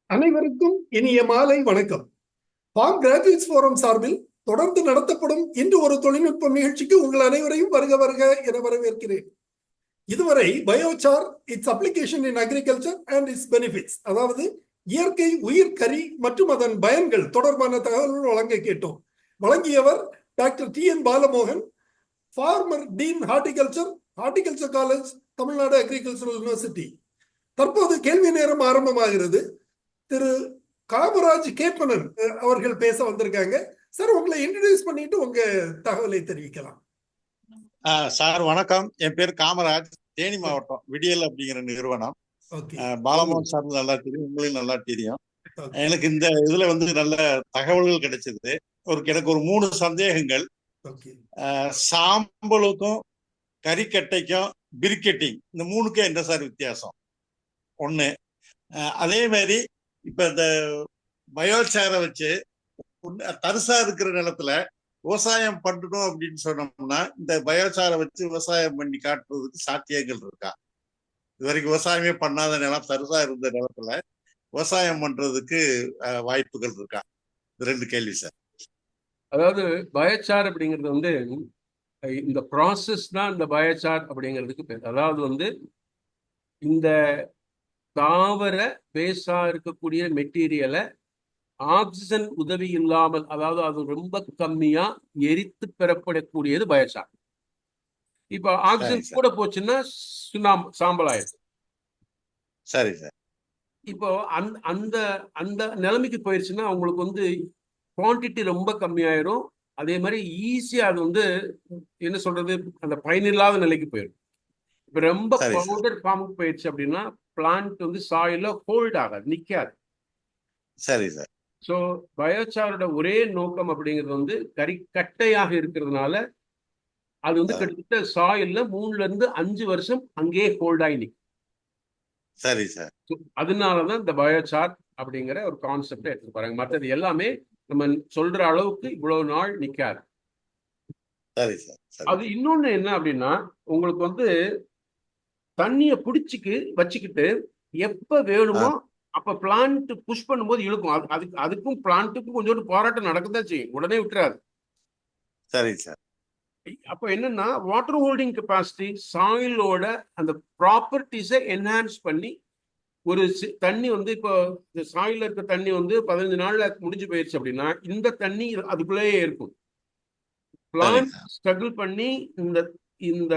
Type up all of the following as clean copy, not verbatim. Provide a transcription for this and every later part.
அனைவருக்கும் இனிய மாலை வணக்கம். ஃபார்ம் கிராஜுவேட்ஸ் ஃபோரம் சார்பில் தொடர்ந்து நடத்தப்படும் இன்று ஒரு தொழில்நுட்ப நிகழ்ச்சிக்கு உங்கள் அனைவரையும் வருக வருக என வரவேற்கிறேன். இதுவரை biochar it's application in agriculture and it's benefits, அதாவது இயற்கை உயிர் கறி மற்றும் அதன் பயன்கள் தொடர்பான தகவல்கள் வழங்க கேட்டோம். வழங்கியவர் doctor T N. Balamohan, former dean horticulture college, Tamil Nadu agricultural university. தற்போது கேள்வி நேரம் ஆரம்பமாகிறது. திரு காமராஜ் கேப்பனன் அவர்கள் பேச வந்திருக்காங்க. சார், உங்களை இன்ட்ரோடியூஸ் பண்ணிட்டு உங்க தகவலை தெரிவிக்கலாம். சார் வணக்கம். என் பேர் காமராஜ். தேனி மாவட்டம் விடியல் அப்படிங்கிற நிறுவனம். பாலமோகன் சார் நல்லா தெரியும், உங்களையும் நல்லா தெரியும். எனக்கு இந்த இதுல நல்ல தகவல்கள் கிடைச்சது. எனக்கு ஒரு 3 சந்தேகங்கள். சாம்பலுக்கும் கறிக்கட்டைக்கும் பிரிக்கெட்டிங், இந்த 3க்கும் என்ன சார் வித்தியாசம்? ஒண்ணு. அதே மாதிரி இப்ப இந்த பயோசாரை வச்சு தரிசா இருக்கிற நிலத்துல விவசாயம் பண்ணணும் அப்படின்னு சொன்னோம்னா, இந்த பயோசாரை வச்சு விவசாயம் பண்ணி காட்டுறதுக்கு சாத்தியங்கள் இருக்கா? இது வரைக்கும் விவசாயமே பண்ணாத நிலம், தரிசா இருந்த நிலத்துல விவசாயம் பண்றதுக்கு வாய்ப்புகள் இருக்கா? 2 கேள்வி சார். அதாவது பயோசார் அப்படிங்கிறது இந்த ப்ராசஸ் தான் இந்த பயோசார் அப்படிங்கிறதுக்கு பேர். அதாவது இந்த தாவர பேஸா இருக்கக்கூடிய மெட்டீரியலை ஆக்சிஜன் உதவி இல்லாமல், அதாவது அது ரொம்ப கம்மியா எரித்து பெறப்படக்கூடியது பயோசார். இப்ப ஆக்சிஜன் கூட போச்சுன்னா சாம்பல் ஆயிடுது. சரி சார். இப்போ அந்த அந்த நிலைமைக்கு போயிடுச்சுன்னா உங்களுக்கு குவான்டிட்டி ரொம்ப கம்மியாயிரும். அதே மாதிரி ஈஸியா அது என்ன சொல்றது, அந்த பயனில்லாத நிலைக்கு போயிடும். இப்ப ரொம்ப பவுடர் ஃபார்முக்கு போயிடுச்சு அப்படின்னா பிளான்ட் சாயில ஹோல்ட் ஆகாது, நிக்காது. சரி சார். ஸோ பயோசாரோட ஒரே நோக்கம் அப்படிங்கிறது கறிக்கட்டையாக இருக்கிறதுனால அது கிட்டத்தட்ட சாயில்ல 3 to 5 வருஷம் அங்கேயே ஹோல்ட் ஆகி நிற்கும். சரி சார். அதனாலதான் இந்த பயோசார் அப்படிங்கிற ஒரு கான்செப்டை எடுத்து பாருங்க. மற்றது எல்லாமே நம்ம சொல்ற அளவுக்கு இவ்வளவு நாள் நிக்காது. சரி சார். அது இன்னொன்னு என்ன அப்படின்னா, உங்களுக்கு தண்ணிய பிடிச்சிக்கு வச்சுக்கிட்டு எப்ப வேணுமோ அப்ப பிளான்ட் புஷ் பண்ணும்போது இழுக்கும். அதுக்கும் பிளான்ட்டுக்கும் கொஞ்சோண்டு போராட்டம் நடக்கதான் செய்யும், உடனே விட்டுறாது. சரி சார். அப்ப என்னன்னா, வாட்டர் ஹோல்டிங் கெப்பாசிட்டி, சாயிலோட அந்த ப்ராப்பர்ட்டிஸை என்ஹான்ஸ் பண்ணி ஒரு தண்ணி இப்போ இந்த சாயில இருக்க தண்ணி 15 நாள்ல முடிஞ்சு போயிடுச்சு அப்படின்னா இந்த தண்ணி அதுக்குள்ளேயே இருக்கும். பிளான்ட் ஸ்ட்ரகிள் பண்ணி இந்த இந்த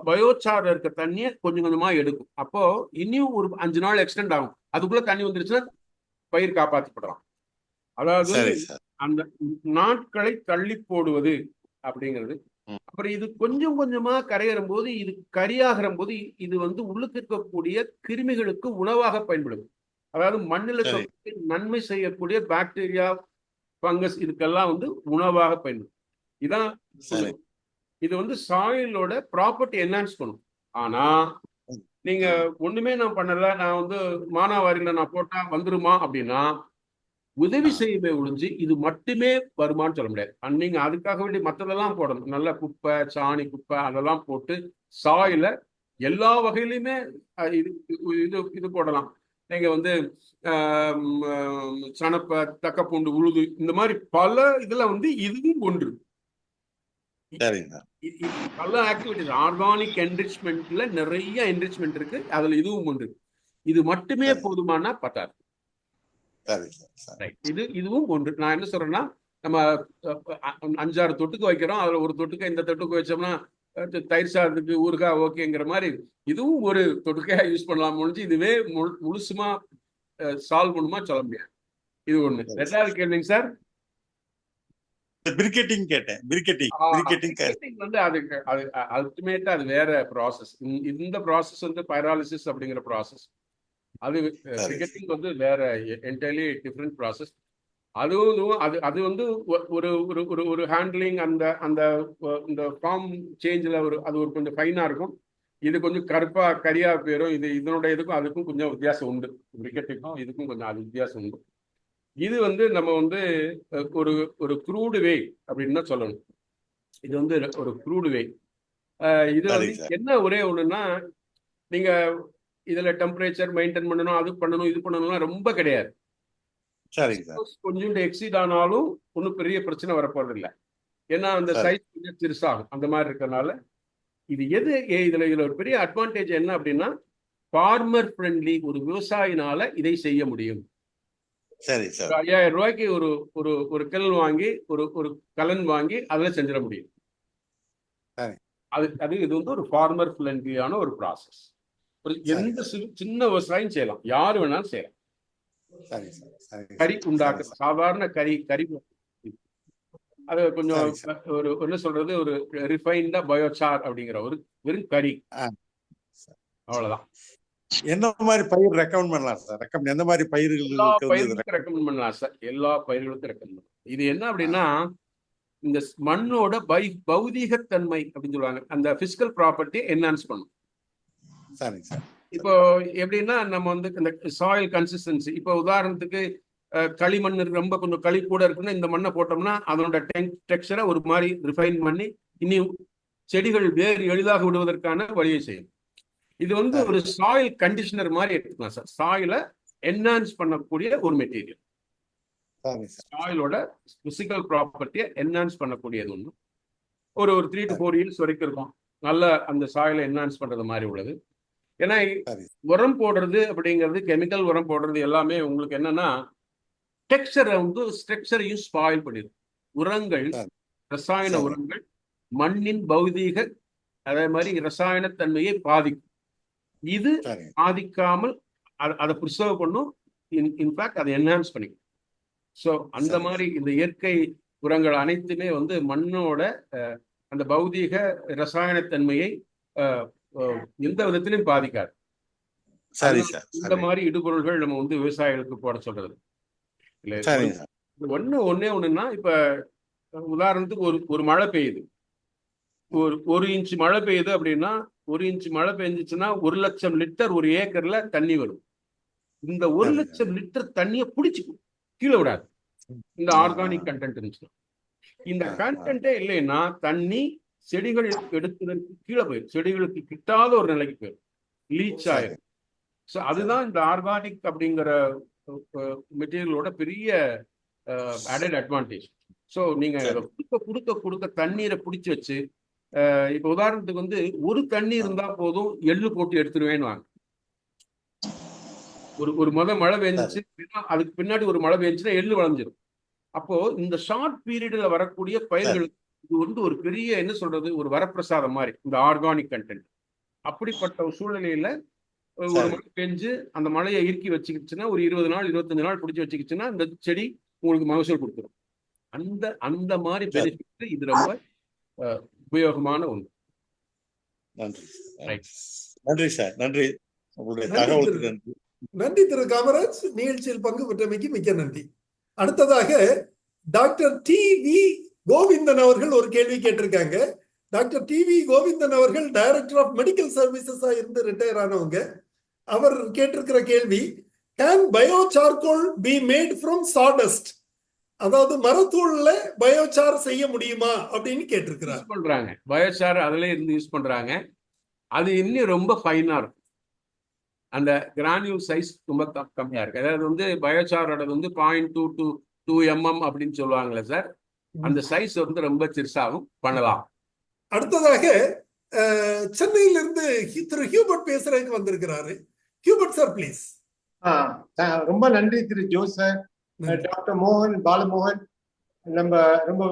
பயோசார் இருக்க தண்ணியை கொஞ்சம் கொஞ்சமா எடுக்கும். அப்போ இன்னும் ஒரு 5 நாள் எக்ஸ்டெண்ட் ஆகும். அதுக்குள்ள தண்ணி வந்துருச்சுன்னா பயிர் காப்பாற்றப்படலாம். அதாவது அந்த நாட்களை தள்ளி போடுவது அப்படிங்கிறது. அப்புறம் இது கொஞ்சம் கொஞ்சமா கரையறும் போது, இது கரியாகிற போது இது உள்ளுக்கு இருக்கக்கூடிய கிருமிகளுக்கு உணவாக பயன்படும். அதாவது மண்ணில் நன்மை செய்யக்கூடிய பாக்டீரியா, பங்கஸ், இதுக்கெல்லாம் உணவாக பயன்படும். இதான் இது சாயிலோட ப்ராப்பர்ட்டி என்ஹான்ஸ் பண்ணும். ஆனா நீங்க ஒண்ணுமே நான் பண்ணல, நான் மானாவாரியில நான் போட்டா வந்துருமா அப்படின்னா உதவி செய்யவே ஒழிஞ்சு இது மட்டுமே வருமானு சொல்ல முடியாது. நீங்க அதுக்காக வேண்டி மற்றதெல்லாம் போடணும். நல்ல குப்பை, சாணி குப்பை அதெல்லாம் போட்டு சாயில எல்லா வகையிலுமே இது போடலாம். நீங்க சணப்பை, தக்கப்பூண்டு, உழுது, இந்த மாதிரி பல இதுல இதுவும் ஒன்று. பல ஆக்டிவிட்டிஸ், ஆர்கானிக் என்ரிச்மெண்ட்ல நிறைய என்ரிச்மெண்ட் இருக்கு, அதுல இதுவும் ஒன்று. இது மட்டுமே போதுமானா பத்தாது. இதுவும் ஒன்று. நான் என்ன சொல்றேன்னா, நம்ம 5-6 தொட்டுக்கு வைக்கிறோம், அதுல ஒரு தொட்டுக்க இந்த தொட்டுக்கு வச்சோம்னா தயிர் சாதத்துக்கு ஊறுகாய் ஓகேங்கிற மாதிரி இதுவும் ஒரு தொட்டுக்கையா யூஸ் பண்ணலாம் முடிஞ்சு இதுவே முழுசுமா சால்வ் பண்ணுமா சொல்ல முடியாது. இது ஒண்ணு. 2வது கேள்விங்க சார். பிரிக்கெட்டிங் கேட்டேன். அது அல்டிமேட்டா அது வேற ப்ராசஸ். இந்த ப்ராசஸ் பைராலிசிஸ் அப்படிங்கிற ப்ராசஸ். அது பிரிக்கெட்டிங் வேற என்டையர்லி டிஃபரெண்ட் ப்ராசஸ். அதுவும் அது ஒரு ஒரு ஒரு ஹேண்ட்லிங், அந்த அந்த இந்த ஃபார்ம் சேஞ்சில் அது ஒரு கொஞ்சம் ஃபைனா இருக்கும். இது கொஞ்சம் கருப்பா கரியா போயிடும். இதனுடைய இதுக்கும் அதுக்கும் கொஞ்சம் வித்தியாசம் உண்டு. பிரிக்கெட்டிங்கும் இதுக்கும் கொஞ்சம் அது வித்தியாசம் உண்டு. இது நம்ம ஒரு ஒரு க்ரூடு வே அப்படின்னு தான் சொல்லணும். இது ஒரு க்ரூடு வே. இது என்ன ஒரே ஒண்ணுன்னா, நீங்க இதுல டெம்பரேச்சர் மெயின்டைன் பண்ணணும், அது பண்ணணும், இது பண்ணணும்னா ரொம்ப கிடையாது. சரிங்க சார். கொஞ்சோண்டு எக்ஸீட் ஆனாலும் ஒன்றும் பெரிய பிரச்சனை வரப்போறது இல்லை. ஏன்னா அந்த சரி. சைஸ் கொஞ்சம் சிறுசாகும் அந்த மாதிரி இருக்கறனால இது இதுல ஒரு பெரிய அட்வான்டேஜ் என்ன அப்படின்னா ஃபார்மர் ஃப்ரெண்ட்லி, ஒரு விவசாயினால இதை செய்ய முடியும். சரி சார். 5000 ரூபாய்க்கு ஒரு ஒரு ஒரு கல் வாங்கி ஒரு கலன் வாங்கி அதில் செஞ்சிட முடியும். சரி. இது வந்து ஒரு ஃபார்மர் ஃப்ரெண்ட்லியான ஒரு ப்ராசஸ். எந்த சின்ன விவசாயம் செய்யலாம், யாரு வேணாலும் செய்யலாம். சரி சார். சரி. கறி உண்டாக்க சாதாரண கறி அது கொஞ்சம் சரி சார். ஒரு என்ன சொல்றது, ஒரு ரிஃபைன்டா பயோசார் அப்படிங்கிற ஒரு வெறும் கறி, அவ்வளவுதான். என்ன மாதிரி பயிர் ரெக்கமெண்ட் பண்ணலாம் சார்? எந்த மாதிரி எல்லா பயிர்களுக்கு பயிர்களுக்கும் ரெக்கமெண்ட் பண்ணலாம் சார். எல்லா பயிர்களுக்கும் ரெக்கமெண்ட் பண்ணலாம். இது என்ன அப்படின்னா இந்த மண்ணோட பௌதீகத்தன்மை அப்படின்னு சொல்லுவாங்க, அந்த பிசிக்கல் ப்ராப்பர்ட்டி என்ஹான்ஸ் பண்ணும். சரிங்க சார். இப்போ எப்படின்னா நம்ம வந்து இந்த சாயில் கன்சிஸ்டன்சி, இப்போ உதாரணத்துக்கு களிமண் ரொம்ப கொஞ்சம் களி கூட இருக்குன்னா இந்த மண்ணை போட்டோம்னா அதனோட டெக்ஸ்சரை ஒரு மாதிரி ரிஃபைன் பண்ணி இனி செடிகள் வேறு எளிதாக விடுவதற்கான வழியை செய்யும். இது வந்து ஒரு சாயில் கண்டிஷனர் மாதிரி எடுத்துக்கலாம் சார். சாயிலை என்ஹான்ஸ் பண்ணக்கூடிய ஒரு மெட்டீரியல். சாயிலோட பிசிக்கல் ப்ராப்பர்ட்டியை என்ஹான்ஸ் பண்ணக்கூடியது ஒன்று. ஒரு 3 to 4 இயர்ஸ் வரைக்கும் இருக்கும் நல்ல அந்த சாயிலை என்ஹான்ஸ் பண்றது மாதிரி உள்ளது. ஏன்னா உரம் போடுறது அப்படிங்கிறது, கெமிக்கல் உரம் போடுறது எல்லாமே உங்களுக்கு என்னன்னா டெக்ஸ்சரை வந்து ஸ்ட்ரக்சரையும் ஸ்பாயில் பண்ணிடும். உரங்கள், ரசாயன உரங்கள் மண்ணின் பௌதீக அதே மாதிரி ரசாயன தன்மையை பாதிக்கும். இது பாதிக்காமல் அதை ப்ரிசர்வ் பண்ணும், இன்ஃபேக்ட் அதை என்ஹான்ஸ் பண்ணிக்கும். ஸோ அந்த மாதிரி இந்த இயற்கை உரங்கள் அனைத்துமே வந்து மண்ணோட அந்த பௌதீக ரசாயனத்தன்மையை எந்த விதத்திலையும் பாதிக்காது. இந்த மாதிரி இடுபொருள்கள் நம்ம வந்து விவசாயிகளுக்கு போட சொல்றது இல்லை. ஒன்னே ஒண்ணுன்னா, இப்ப உதாரணத்துக்கு ஒரு மழை பெய்யுது, ஒரு இன்ச் மழை பெய்யுது அப்படின்னா 1 இன்ச் மழை பெஞ்சிச்சுன்னா 1,00,000 லிட்டர் ஒரு ஏக்கர்ல தண்ணி வரும். இந்த 1,00,000 லிட்டர் தண்ணியை பிடிச்சிக்கும், கீழே விடாது. இந்த ஆர்கானிக் கண்டென்ட் இருந்துச்சுன்னா. இந்த கண்டென்ட்டே இல்லைன்னா தண்ணி செடிகள் எடுத்ததற்கு கீழே போயிடும், செடிகளுக்கு கிட்டாத ஒரு நிலைக்கு போயிடும், லீச் ஆயிடும். ஸோ அதுதான் இந்த ஆர்கானிக் அப்படிங்கிற மெட்டீரியலோட பெரிய அடட் அட்வான்டேஜ். ஸோ நீங்க கொடுக்க தண்ணீரை பிடிச்சி வச்சு, இப்ப உதாரணத்துக்கு வந்து ஒரு தண்ணி இருந்தா போதும் எள்ளு போட்டு எடுத்துருவேன்னு வாங்க. ஒரு மழை பெஞ்சிச்சு, அதுக்கு பின்னாடி ஒரு மழை பெஞ்சுன்னா எள்ளு வளைஞ்சிடும். அப்போ இந்த ஷார்ட் பீரியட்ல வரக்கூடிய பயிர்களுக்கு இது வந்து ஒரு பெரிய என்ன சொல்றது, ஒரு வரப்பிரசாதம் மாதிரி இந்த ஆர்கானிக் கண்டென்ட். அப்படிப்பட்ட ஒரு சூழ்நிலையில ஒரு மழை பெஞ்சு அந்த மழையை இறுக்கி வச்சுக்கிச்சுன்னா ஒரு 20 நாள் 25 நாள் பிடிச்சி வச்சுக்கிச்சுன்னா இந்த செடி உங்களுக்கு மகசூல் கொடுத்துரும். அந்த மாதிரி பெனிஃபிட் இது ரொம்ப உபயோகமான ஒன்று. நன்றி சார். நன்றி உங்களுடைய தகவலுக்கு நன்றி. நன்றி திரு காமராஜ். நிகழ்ச்சியில் பங்கு பெற்றமைக்கு மிக்க நன்றி. அடுத்ததாக டாக்டர் டி.வி. கோவிந்தன் அவர்கள் ஒரு கேள்வி கேட்டிருக்காங்க. Doctor TV. கோவிந்தன் அவர்கள் டைரக்டர் ஆஃப் மெடிக்கல் சர்வீசஸா இருந்து ரிட்டையர் ஆனவங்க. அவர் கேட்டிருக்கிற கேள்வி, can biocharcoal be made from sawdust, அதாவது மரத்தூள்ல பயோசார் செய்ய முடியுமா அப்படின்னு கேட்டிருக்கிறார். பண்றாங்க பயோசார், அதுல இருந்து யூஸ் பண்றாங்க. அது இன்னும் ரொம்ப ஃபைனா இருக்கும், அந்த கிரானியூல் சைஸ் ரொம்ப கம்மியா இருக்கு. அதாவது வந்து பயோசாரோட வந்து 0.2 to 2 mm அப்படின்னு சொல்லுவாங்களே சார், அந்த சைஸ் வந்து ரொம்ப சிறுசாகும், பண்ணலாம். அடுத்ததாக சென்னையிலிருந்து திரு ஹியூபர்ட் பேசுறதுக்கு வந்திருக்கிறாரு. Hubert sir please. ரொம்ப நன்றி திரு ஜோ சார். டாக்டர் மோகன் பாலமோகன் நம்ம ரொம்ப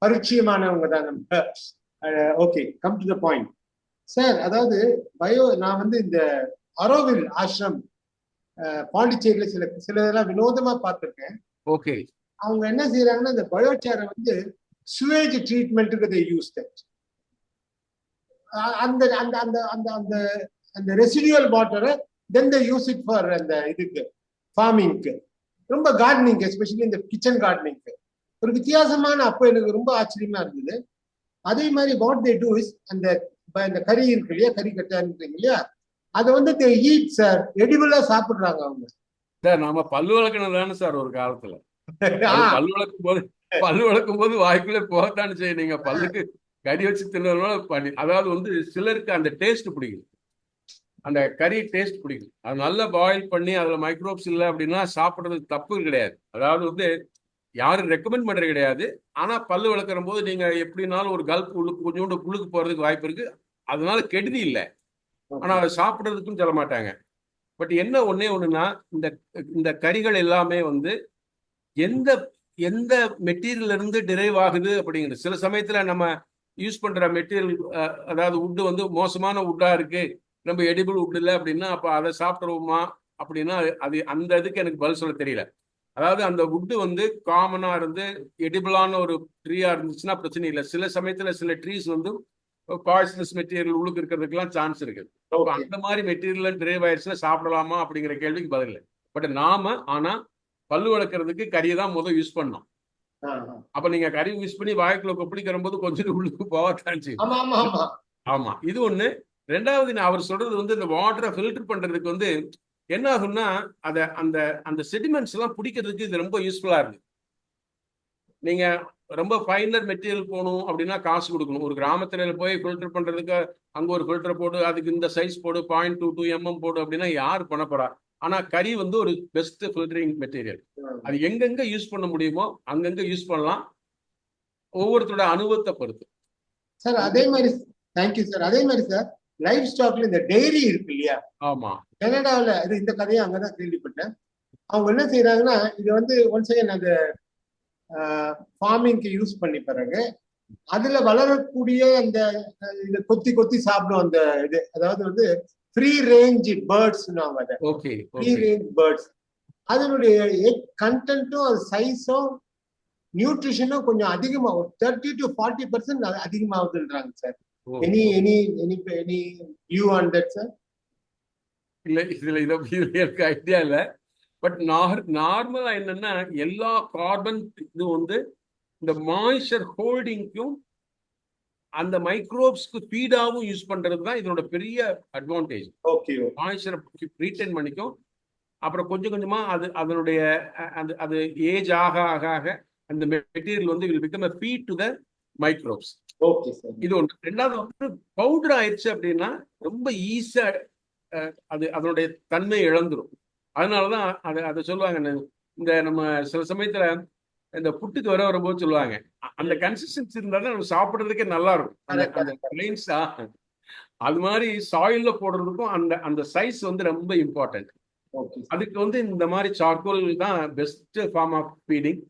பரிச்சயமானவங்க தான் நம்ம. Okay, come to the point sir. அதாவது நான் வந்து இந்த அரோவில் ஆசிரம் பாண்டிச்சேரியில சிலதெல்லாம் வினோதமா பார்த்திருக்கேன். ஓகே, அவங்க என்ன செய்யறாங்கன்னா இந்த பயோசாரை வந்து சுவேஜ் ட்ரீட்மெண்ட்டுக்கு யூஸ் தட். அந்த அந்த அந்த அந்த அந்த அந்த ரெசிடியூவல் வாட்டரை தென் தே யூஸ் இட் ஃபார் அந்த இதுக்கு ஃபார்மிங்க்கு, ரொம்ப கார்டனிங், எஸ்பெஷலி இந்த கிச்சன் கார்டனிங்க்கு. ஒரு வித்தியாசமான, அப்போ எனக்கு ரொம்ப ஆச்சரியமா இருந்தது. அதே மாதிரி வாட் தே டூ இஸ், அந்த கறி இருக்கு இல்லையா, கறி கட்டான்றீங்க இல்லையா, அதை வந்து தே ஈட் சார், எடிபிளா சாப்பிடுறாங்க அவங்க சார். நாம பல்லு வளர்க்கணும் தானே சார் ஒரு காலத்துல. பல்லு வளர்க்கும் போது வாய்க்குள்ளே போகத்தானே செய்யும். நீங்க பல்லுக்கு கறி வச்சு தின்னதுனால பண்ணி, அதாவது வந்து சிலருக்கு அந்த டேஸ்ட் பிடிக்கும். அந்த கறி டேஸ்ட் பிடிக்கும். அது நல்லா பாயில் பண்ணி அதில் மைக்ரோப்ஸ் இல்லை அப்படின்னா சாப்பிட்றதுக்கு தப்பு கிடையாது. அதாவது வந்து யாரும் ரெக்கமெண்ட் பண்ணுறது கிடையாது. ஆனால் பல்லு விளக்குற போது நீங்கள் எப்படினாலும் ஒரு கல்ப் உள்ளுக்கு கொஞ்சோண்டு புழுக்கு போகிறதுக்கு வாய்ப்பு இருக்குது. அதனால கெடுதி இல்லை, ஆனால் அதை சாப்பிட்றதுக்கும் சொல்ல மாட்டாங்க. பட் என்ன ஒன்றே ஒன்றுனா, இந்த இந்த கறிகள் எல்லாமே வந்து எந்த எந்த மெட்டீரியல் இருந்து டிரைவ் ஆகுது அப்படிங்கிறது. சில சமயத்தில் நம்ம யூஸ் பண்ணுற மெட்டீரியல், அதாவது உட்டு வந்து மோசமான உட்டாக இருக்குது, நம்ம எடிபிள் உட் இல்லை அப்படின்னா அப்போ அதை சாப்பிட்ருவோமா அப்படின்னா அது அந்த இதுக்கு எனக்கு பதில் சொல்ல தெரியல. அதாவது அந்த உட்டு வந்து காமனாக இருந்து எடிபிளான ஒரு ட்ரீயாக இருந்துச்சுன்னா பிரச்சனை இல்லை. சில சமயத்தில் சில ட்ரீஸ் வந்து பாய்சனஸ் மெட்டீரியல் உள்ளுக்கு இருக்கிறதுக்கெல்லாம் சான்ஸ் இருக்குது. அப்போ அந்த மாதிரி மெட்டீரியல் டிரைவ் ஆயிடுச்சுன்னா சாப்பிடலாமா அப்படிங்கிற கேள்விக்கு பதில் இல்லை. பட் ஆனால் பல்லு வளர்க்கறதுக்கு கறியை தான் முதல் யூஸ் பண்ணோம். அப்ப நீங்க கறி யூஸ் பண்ணி வாய்க்குள்ள கொப்பளிக்கிற போது கொஞ்சம் உள்ளுக்கு போகத்தான் செய்யும். ஆமா, இது ஒண்ணு. ரெண்டாவது, அவர் சொல்றது வந்து இந்த வாட்டரை ஃபில்டர் பண்றதுக்கு வந்து என்ன ஆகும்னா, அந்த அந்த செடிமெண்ட்ஸ் எல்லாம் பிடிக்கிறதுக்கு இது ரொம்ப யூஸ்ஃபுல்லா இருக்கு. நீங்க ரொம்ப ஃபைனர் மெட்டீரியல் போகணும் அப்படின்னா காசு கொடுக்கணும். ஒரு கிராமத்துல போய் ஃபில்டர் பண்றதுக்கு அங்க ஒரு ஃபில்டர் போடு, அதுக்கு இந்த சைஸ் போடு, 0.22 mm போடு அப்படின்னா யார் பண்ண போறா? ஆனா கறி வந்து ஒரு பெஸ்ட் ஃபில்டரிங் மெட்டீரியல். அது எங்கெங்க யூஸ் பண்ண முடியுமோ அங்கங்க யூஸ் பண்ணலாம், ஒவ்வொருத்தரோட அனுபவத்தை பொறுத்து. சார் அதே மாதிரி தேங்க்யூ சார். அதே மாதிரி சார் லைஃப் ஸ்டாக்ல இந்த டெய்ரி இருக்கு இல்லையா? ஆமா, கனடாவில் இது இந்த கதையை அங்கதான் கேள்விப்பட்டேன். அவங்க என்ன செய்யறாங்கன்னா, இது வந்து ஒன்ஸ் அகைன் அந்த ஃபார்மிங்க்கு யூஸ் பண்ணி பிறகு அதுல வளரக்கூடிய அந்த இதை கொத்தி கொத்தி சாப்பிடும் அந்த இது, அதாவது வந்து free range birds. Okay, free range birds அதனுடைய எக் கண்டென்ட்டும் அது சைஸும் நியூட்ரிஷனும் கொஞ்சம் அதிகமா, ஒரு 30 to 40% அதிகமாகுதுன்றாங்க sir. Any view on that sir? இல்ல, இதுல எனக்கு ஐடியா இல்ல. பட் நார்மலா என்னன்னா, எல்லா கார்பன் இது வந்து இந்த மாய்ஸ்சர் ஹோல்டிங்க்கும் அந்த மைக்ரோப்ஸ்க்கு ஃபீடாவும் யூஸ் பண்றது தான் இதனோட பெரிய அட்வான்டேஜ். ஓகே, மாய்ஸ்சரை ரீட்டைன் பண்ணிக்கும். அப்புறம் கொஞ்சம் கொஞ்சமா அதனுடைய அது ஏஜ் ஆக ஆக ஆக அந்த மெட்டீரியல் வந்து will become a feed to the microbes. Okay sir. இது ஒன்று. ரெண்டாவது வந்து பவுடர் ஆயிடுச்சு அப்படின்னா ரொம்ப ஈஸியா அதனுடைய தன்மை இழந்துரும். அதனாலதான் அதை சொல்லுவாங்க, இந்த நம்ம சில சமயத்துல இந்த புட்டுக்கு வரும்போது சொல்லுவாங்க, அந்த கன்சிஸ்டன்சி இருந்தா தான் நம்ம சாப்பிடுறதுக்கே நல்லா இருக்கும். அந்த பிளெயின்ஸா அது மாதிரி சாயில்ல போடுறதுக்கும் அந்த சைஸ் வந்து ரொம்ப இம்பார்ட்டன்ட். அதுக்கு வந்து இந்த மாதிரி சார்கோல் தான் பெஸ்ட் ஃபார்ம் ஆஃப் ஃபீடிங்.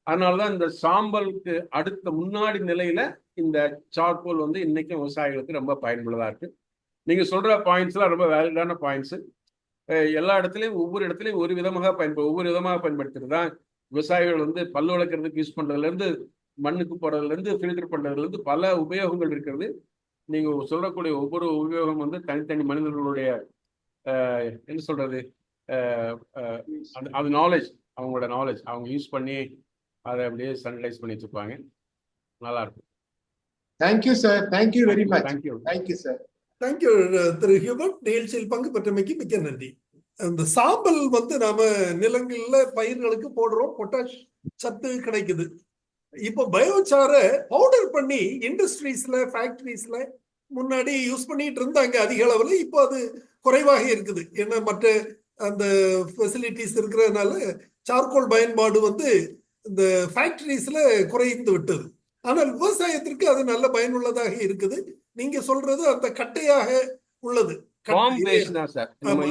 அதனாலதான் இந்த சாம்பலுக்கு அடுத்த முன்னாடி நிலையில இந்த சார்கோல் வந்து இன்னைக்கும் விவசாயிகளுக்கு ரொம்ப பயனுள்ளதா இருக்கு. நீங்க சொல்ற பாயிண்ட்ஸ் எல்லாம் ரொம்ப வேலிடான பாயிண்ட்ஸ். எல்லா இடத்துலயும் ஒவ்வொரு இடத்துலயும் ஒவ்வொரு விதமாக பயன்படுத்துறது தான் விவசாயிகள் வந்து பல்லு வளர்க்கறதுக்கு யூஸ் பண்றதுல இருந்து, மண்ணுக்கு போறதுல இருந்து, ஃபில்டர் பண்றதுல இருந்து பல உபயோகங்கள் இருக்கிறது. நீங்க சொல்லக்கூடிய ஒவ்வொரு உபயோகம் வந்து தனித்தனி மனிதர்களுடைய என்ன சொல்றது, அது நாலேஜ், அவங்களோட நாலேஜ் அவங்க யூஸ் பண்ணி அதை அப்படியே சனலைஸ் பண்ணி வச்சுப்பாங்க. நல்லா இருக்கும். Thank you sir. Thank you very much. Thank you sir. Thank you Thiru Hubert. நிகழ்ச்சியில் பங்கு பெற்றமைக்கு மிக்க நன்றி. அந்த சாம்பல் வந்து நாம நிலங்கள்ல பயிர்களுக்கு போடுறோம், பொட்டாஷ் சத்து கிடைக்குது. இப்போ பயோசார பவுடர் பண்ணி இண்டஸ்ட்ரீஸ்ல, ஃபேக்டரிஸ்ல முன்னாடி யூஸ் பண்ணிட்டு இருந்தாங்க அதிக அளவுல. இப்போ அது குறைவாக இருக்குது. ஏன்னா மற்ற அந்த ஃபெசிலிட்டிஸ் இருக்கிறதுனால சார்கோல் பயன்பாடு வந்து இந்த ஃபேக்டரிஸ்ல குறைந்து விட்டது. ஆனால் விவசாயத்திற்கு அது நல்ல பயனுள்ளதாக இருக்குது. நீங்க சொல்றது அந்த கட்டையாக உள்ளது,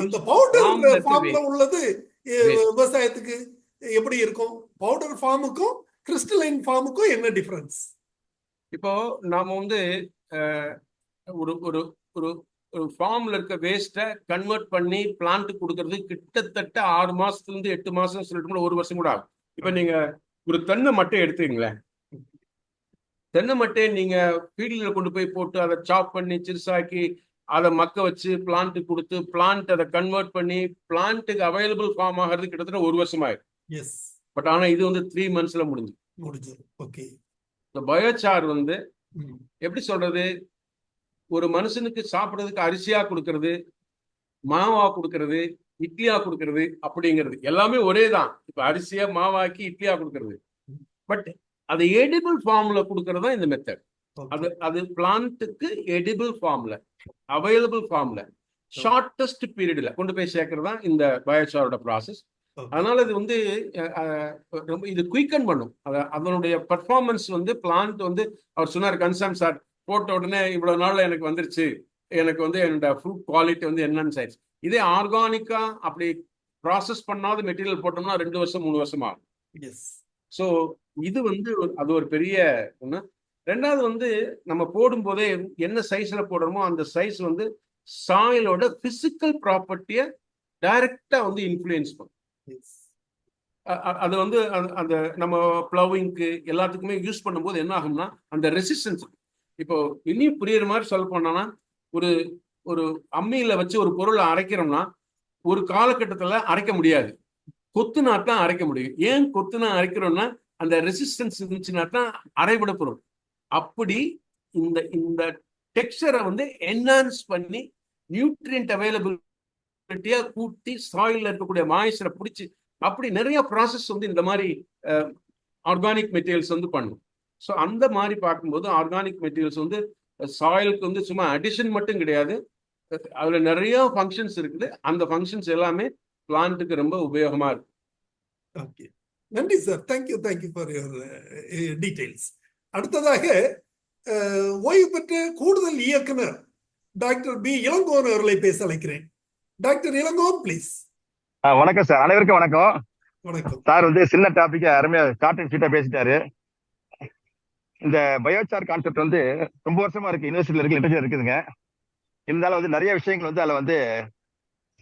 அந்த பவுடர் ஃபார்ம்ல உள்ளது விவசாயத்துக்கு எப்படி இருக்கும்? பவுடர் ஃபார்முக்கும் கிறிஸ்டலைன் ஃபார்முக்கும் என்ன டிஃபரன்ஸ்? இப்போ நாம வந்து ஒரு ஒரு ஒரு ஒரு ஃபார்ம்ல இருக்க வேஸ்ட்டை கன்வெர்ட் பண்ணி பிளான்ட் கொடுக்கறது கிட்டத்தட்ட 6 மாசத்துல இருந்து 8 மாசம் சொல்லிட்டு 1 வருஷம் கூட ஆகும். இப்ப நீங்க ஒரு தென்னை மட்டை எடுத்துங்களேன். தென்னை மட்டையை நீங்க ஃபீல்ட்ல கொண்டு போய் போட்டு அதை சாப் பண்ணி சிறுசாக்கி அதை மக்க வச்சு பிளான்ட் கொடுத்து பிளான்ட் அதை கன்வெர்ட் பண்ணி பிளான்ட்டுக்கு அவைலபிள் ஃபார்ம் ஆகிறது கிட்டத்தட்ட 1 வருஷம் ஆயிடும். பட் ஆனா இது வந்து 3 monthsல முடிஞ்சு. ஓகே. இந்த பயோசார் வந்து எப்படி சொல்றது, ஒரு மனுஷனுக்கு சாப்பிட்றதுக்கு அரிசியா கொடுக்கறது, மாவா கொடுக்கறது, இட்லியா கொடுக்கறது அப்படிங்கிறது எல்லாமே ஒரே தான். இப்ப அரிசியா மாவாக்கி இட்லியா கொடுக்கறது. பட் அது எடிபிள் ஃபார்ம்ல கொடுக்கறது தான் இந்த மெத்தட். அது பிளான்ட்டுக்கு எடிபிள் ஃபார்ம்ல, அவைலபிள் ஃபார்ம்ல, ஷார்டஸ்ட் பீரியட்ல கொண்டு போய் சேர்க்கறது தான் இந்த பயோசாரோட ப்ராசஸ். அதனால இது வந்து ரொம்ப இது குயிக்கன் பண்ணும். அதனுடைய பர்ஃபார்மன்ஸ் வந்து பிளான்ட் வந்து அவர் சொன்னார் கன்சர்ன் சார் போட்ட உடனே இவ்வளவு நாள்ல எனக்கு வந்துருச்சு, எனக்கு வந்து என்னோட ஃப்ரூட் குவாலிட்டி வந்து என்னன்னு ஆயிடுச்சு. இதே ஆர்கானிக்கா அப்படி ப்ராசஸ் பண்ணாத மெட்டீரியல் போட்டோம்னா 2 வருஷம் 3 வருஷம் ஆகும். ஸோ இது வந்து அது ஒரு பெரிய ஒண்ணு. ரெண்டாவது வந்து நம்ம போடும்போதே என்ன சைஸ்ல போடுறோமோ அந்த சைஸ் வந்து சாயிலோட பிசிக்கல் ப்ராப்பர்ட்டியை டைரக்டா வந்து இன்ஃப்ளூயன்ஸ் பண்ணும். அது வந்து அந்த நம்ம பிளவிங்க்கு எல்லாத்துக்குமே யூஸ் பண்ணும்போது என்ன ஆகும்னா அந்த ரெசிஸ்டன்ஸ். இப்போ இன்னும் புரியுற மாதிரி சொல்ல போனோம்னா ஒரு ஒரு அம்மியில வச்சு ஒரு பொருளை அரைக்கிறோம்னா ஒரு காலகட்டத்துல அரைக்க முடியாது, கொத்துனா தான் அரைக்க முடியும். ஏன் கொத்துனா அரைக்கிறோம்னா அந்த ரெசிஸ்டன்ஸ் இருந்துச்சுன்னா தான் அரைவிட பொருள். அப்படி இந்த இந்த டெக்ஸ்சரை வந்து என்ஹான்ஸ் பண்ணி நியூட்ரியன்ட் அவைலபிலிட்டியா கூட்டி சாயில்ல இருக்கக்கூடிய மாய்ச்சரை பிடிச்சி அப்படி நிறைய ப்ராசஸ் வந்து இந்த மாதிரி ஆர்கானிக் மெட்டீரியல்ஸ் வந்து பண்ணும். ஸோ அந்த மாதிரி பார்க்கும்போது ஆர்கானிக் மெட்டீரியல்ஸ் வந்து சாயிலுக்கு வந்து சும்மா அடிஷன் மட்டும் கிடையாது, அதுல நிறைய ஃபங்க்ஷன்ஸ் இருக்குது. அந்த ஃபங்க்ஷன்ஸ் எல்லாமே பிளான்ட்டுக்கு ரொம்ப உபயோகமா இருக்கு. ஓகே, நன்றி sir. Thank you for your details. அடுத்ததாக ஓய்வு பெற்ற கூடுதல் இயக்குனர் டாக்டர் பி இளங்கோன் அவர்களை பேச அழைக்கிறேன். Doctor Ilangon please. வணக்கம் சார், அனைவருக்கும் வணக்கம். வணக்கம் சார் வந்து சின்ன டாபிக் அருமையா ஷார்ட் அண்ட் ஸ்வீட்டா பேசிட்டாரு. இந்த பயோசார் கான்செப்ட் வந்து ரொம்ப வருஷமா இருக்கு, யூனிவர்சிட்டியில இருக்கு, லிட்டரேச்சர் இருக்குதுங்க. இருந்தாலும் வந்து நிறைய விஷயங்கள் வந்து அதில் வந்து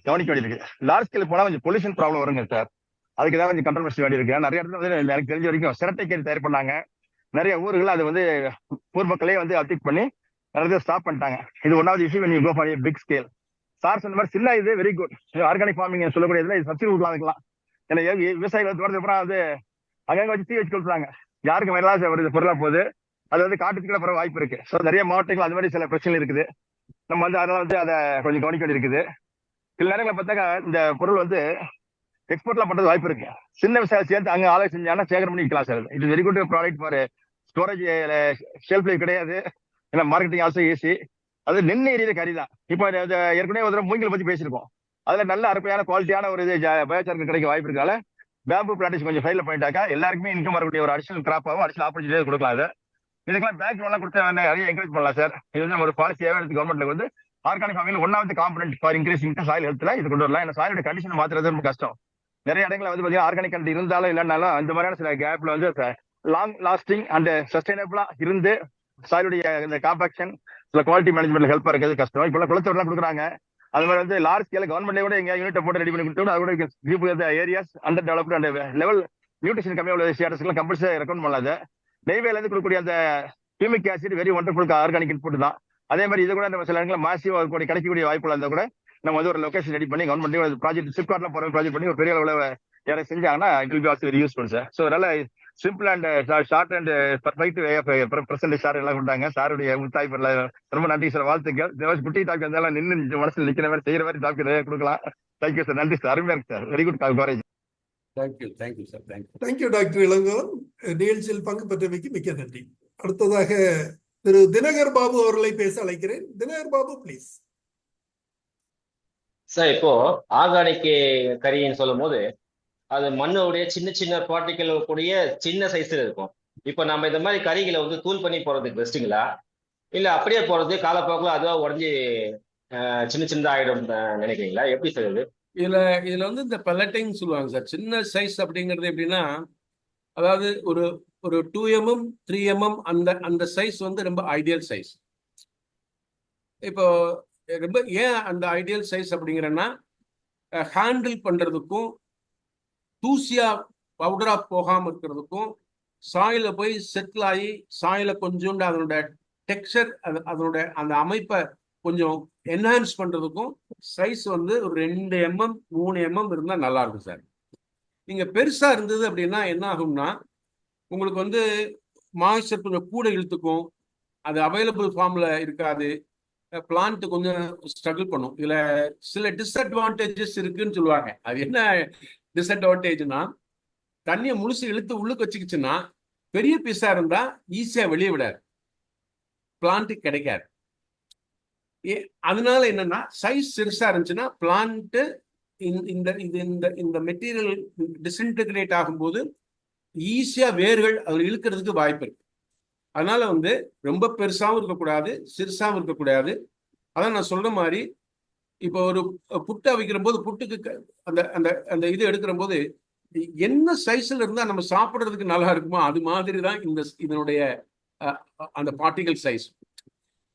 கவனிக்க வேண்டியிருக்கு. லார்ஜ் ஸ்கேல் போனால் கொஞ்சம் பொல்யூஷன் ப்ராப்ளம் வருங்க சார். அதுக்கு தான் கொஞ்சம் கண்ட்ரோல் வேண்டியிருக்கு. நிறைய இடத்துல வந்து எனக்கு தெரிஞ்ச வரைக்கும் சிரட்டை கேரி தயார் பண்ணாங்க. நிறைய ஊர்கள் அது வந்து ஊர் மக்களே வந்து அப்டேட் பண்ணி நிறைய ஸ்டாப் பண்ணிட்டாங்க. இது ஒன்னாவது issue when you go for a big scale. Sir சொன்ன மாதிரி சின்ன இது வெரி குட். ஆர்கானிக் ஃபார்மிங் சொல்லக்கூடிய இதுல சப்சிடி கொடுக்கலாம். ஏன்னா விவசாயிகள் தோட்டத்துக்கு அப்புறம் அது அங்கங்க வச்சு தீ வச்சு கொடுத்துறாங்க. யாருக்கு மேலாம் வருது பொருளா போகுது, அது வந்து காட்டுக்கு அப்புறம் வாய்ப்பு இருக்கு. ஸோ நிறைய மாவட்டங்கள் அது மாதிரி சில பிரச்சனைகள் இருக்குது. நம்ம வந்து அதனால வந்து அதை கொஞ்சம் கவனிக்க வேண்டி இருக்குது. சில நேரங்களில் பார்த்தாக்கா இந்த பொருள் வந்து எக்ஸ்போர்ட்லாம் பண்றது வாய்ப்பு இருக்கு. சின்ன விவசாயம் சேர்த்து அங்கே ஆலோசனை செஞ்சாங்கன்னா சேகரம் பண்ணி விற்கலாம் sir. It is very good product for storage. Shelf life கிடையாது, ஏன்னா மார்க்கெட்டிங் ஆல்சோ ஈஸி. அது நின்று எரியிற கறி தான். இப்போ ஏற்கனவே ஒரு தடவை மூங்கில் பத்தி பேசியிருக்கோம். அதுல நல்ல அருமையான குவாலிட்டியான ஒரு இது பயோசாருக்கு கிடைக்க வாய்ப்பு இருக்கால. பேம்பு பிளான்டேஷன் கொஞ்சம் ஃபைல பண்ணிட்டாக்கா எல்லாருக்குமே இன்கம் வரக்கூடிய ஒரு அடிஷனல் கிராப்பாகவும் அடிஷனல் ஆப்பர்ச்சுனிட்டியாக கொடுக்கலாம். அதை இதுக்கெல்லாம் பேங்க் லோன்லாம் கொடுத்து நிறைய என்கரேஜ் பண்ணலாம் சார். இது வந்து ஒரு பாலிசியாகவே எடுத்து கவர்மெண்ட்ல வந்து organic farming one of the component for increasing soil ஹெல்த்ல இது கொண்டு வரலாம். ஏன்னா சாயிலோட கண்டிஷன் மாத்துறது ரொம்ப கஷ்டம். நிறைய இடங்களில் வந்து பார்த்தீங்கன்னா ஆர்கானிக் கண்ட்ரி இருந்தாலும் இல்லைனாலும் அந்த மாதிரியான சில கேப்ல வந்து லாங் லாஸ்டிங் அண்ட் சஸ்டைனபிளா இருந்து சாயிலுடைய இந்த காம்பாக்ஷன் சில குவாலிட்டி மேனேஜ்மெண்ட்ல ஹெல்ப்பா இருக்கிறது கஷ்டம். இப்போ குளத்தோடலாம் கொடுக்குறாங்க. அது மாதிரி வந்து லார்ஜ் ஸ்கேல கவர்மெண்ட்ல கூட எங்க யூனிட் போட்டு ரெடி பண்ணி கொடுத்து அதோட கிரீப் ஏரியாஸ் அண்டர் டெவலப்டு அந்த லெவல் நியூட்ரிஷன் கம்மியாக உள்ள ஸ்டேட்டஸ்லாம் கம்பல்சரி ரெக்கமெண்ட் பண்ணாது. நெய்வேல இருந்து கொடுக்கக்கூடிய அந்த humic acid very wonderful organic input தான். அதே மாதிரி இது கூட நம்ம சில இடங்களில் மாசிவா கிடைக்கக்கூடிய வாய்ப்புகள் இருந்தால் கூட நம்ம வந்து ஒரு லொகேஷன் ரெடி பண்ணி கவர்மெண்ட் ப்ராஜெக்ட் சிப்கார்ட்ல போற ப்ராஜெக்ட் பண்ணி ஒரு பெரிய அளவில் யாரை செஞ்சாங்கன்னா it will be also very useful sir. So அதனால simple and short and perfect way of present sir எல்லாம் கொண்டாங்க. சாருடைய முத்தாய்ப்புல ரொம்ப நன்றி சார், வாழ்த்துக்கள். குட்டி டாக்டர் இருந்தாலும் நின்று மனசில் நிற்கிற மாதிரி செய்யற மாதிரி டாக்டர் கொடுக்கலாம். தேங்க்யூ சார், நன்றி சார், அருமையா இருக்கு sir, very good coverage. Thank you sir. Thank you doctor Ilangon. நிகழ்ச்சியில் பங்கு பெற்றமைக்கு மிக்க நன்றி. அடுத்ததாக திரு தினகர் பாபு அவர்களை பேச அழைக்கிறேன். தினகர் பாபு ப்ளீஸ். சார், இப்போ ஆர்கானிக் கறின்னு சொல்லும் போது அது மண்ணுடைய சின்ன சின்ன பார்ட்டிக்கல் கூடிய சின்ன சைஸ்ல இருக்கும். இப்போ நம்ம இந்த மாதிரி கறிகளை வந்து தூள் பண்ணி போறதுக்கு பெஸ்ட்டுங்களா, இல்ல அப்படியே போறது காலப்போக்கில் அதுவா உடஞ்சி சின்ன சின்னதா ஆயிடும் நினைக்கிறீங்களா? எப்படி சார் இது? இதுல வந்து இந்த பெல்லட்டிங் சொல்லுவாங்க சார். சின்ன சைஸ் அப்படிங்கிறது எப்படின்னா, அதாவது ஒரு 2 mm 3 mm அந்த சைஸ் வந்து ரொம்ப ஐடியல் சைஸ். இப்போ ரொம்ப ஏன் அந்த ஐடியல் சைஸ் அப்படிங்கிறன்னா, ஹேண்டில் பண்றதுக்கும் தூசியா பவுடரா போகாம இருக்கிறதுக்கும் சாயில போய் செட்டில் ஆகி சாயில கொஞ்சோண்டு அதனோட டெக்ஸ்சர் அதனோட அந்த அமைப்பை கொஞ்சம் என்ஹான்ஸ் பண்றதுக்கும் சைஸ் வந்து ஒரு 2 mm 3 mm இருந்தா நல்லா இருக்கும் சார். நீங்க பெருசா இருந்தது அப்படின்னா என்ன ஆகும்னா, உங்களுக்கு வந்து மாய்ச்சர் கொஞ்சம் கூட இழுத்துக்கும், அது அவைலபிள் ஃபார்ம்ல இருக்காது, பிளான்ட் கொஞ்சம் ஸ்ட்ரகிள் பண்ணும். இதுல சில டிஸ்அட்வான்டேஜஸ் இருக்குன்னு சொல்லுவாங்க. அது என்ன டிஸ்அட்வான்டேஜ்னா, தண்ணியை முழுசு இழுத்து உள்ளுக்கு வச்சுக்கிச்சுன்னா பெரிய பீஸா இருந்தா ஈஸியா வெளியே விடாது, பிளான்ட் கிடைக்காது. அதனால என்னன்னா சைஸ் சிறுசா இருந்துச்சுன்னா பிளான்ட் இந்த மெட்டீரியல் டிஸ்இன்டகிரேட் ஆகும்போது ஈஸியா வேர்கள் அதில் இழுக்கிறதுக்கு வாய்ப்பு இருக்கு. அதனால வந்து ரொம்ப பெருசாவும் இருக்கக்கூடாது, சிறுசாவும் இருக்கக்கூடாது. அதான் நான் சொல்ற மாதிரி இப்போ ஒரு புட்டை வைக்கிற போது புட்டுக்கு அந்த அந்த அந்த இது எடுக்கிற போது என்ன சைஸ்ல இருந்தா நம்ம சாப்பிடுறதுக்கு நல்லா இருக்குமோ அது மாதிரி தான் இதனுடைய அந்த பார்ட்டிகல் சைஸ்.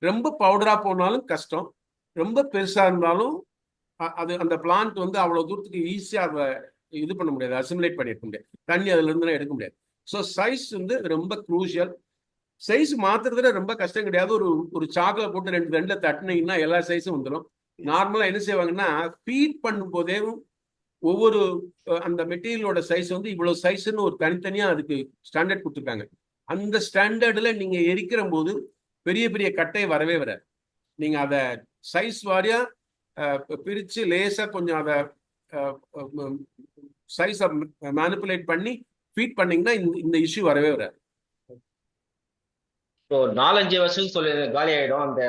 ரொம்ப பவுடரா போனாலும் கஷ்டம், ரொம்ப பெருசா இருந்தாலும் அது அந்த பிளான்ட் வந்து அவ்வளவு தூரத்துக்கு ஈஸியா இது பண்ண முடியாது, அசிமுலேட் பண்ணிருக்க முடியாது, தண்ணி அதுல இருந்து எடுக்க முடியாது. ஸோ சைஸ் வந்து ரொம்ப குரூஷியல். சைஸ் மாத்துறதுல ரொம்ப கஷ்டம் கிடையாது. ஒரு சாக்கில் போட்டு ரெண்டுல தட்டினீங்கன்னா எல்லா சைஸும் வந்துடும். நார்மலா என்ன செய்வாங்கன்னா ஃபீட் பண்ணும் போதே ஒவ்வொரு அந்த மெட்டீரியலோட சைஸ் வந்து இவ்வளவு சைஸ்ன்னு ஒரு தனித்தனியா அதுக்கு ஸ்டாண்டர்ட் கொடுத்துருக்காங்க. அந்த ஸ்டாண்டர்ட்ல நீங்க எரிக்கிற போது பெரிய பெரிய கட்டை வரவே வராது. நீங்க அதை சைஸ் வாரியா பிரிச்சு லேசா கொஞ்சம் அதை சைஸை மேனிப்புலேட் பண்ணி ஃபீட் பண்ணீங்கன்னா இந்த இஷ்யூ வரவே வராது. இப்போ 4-5 வருஷம் சொல்லி காலி ஆயிடும் அந்த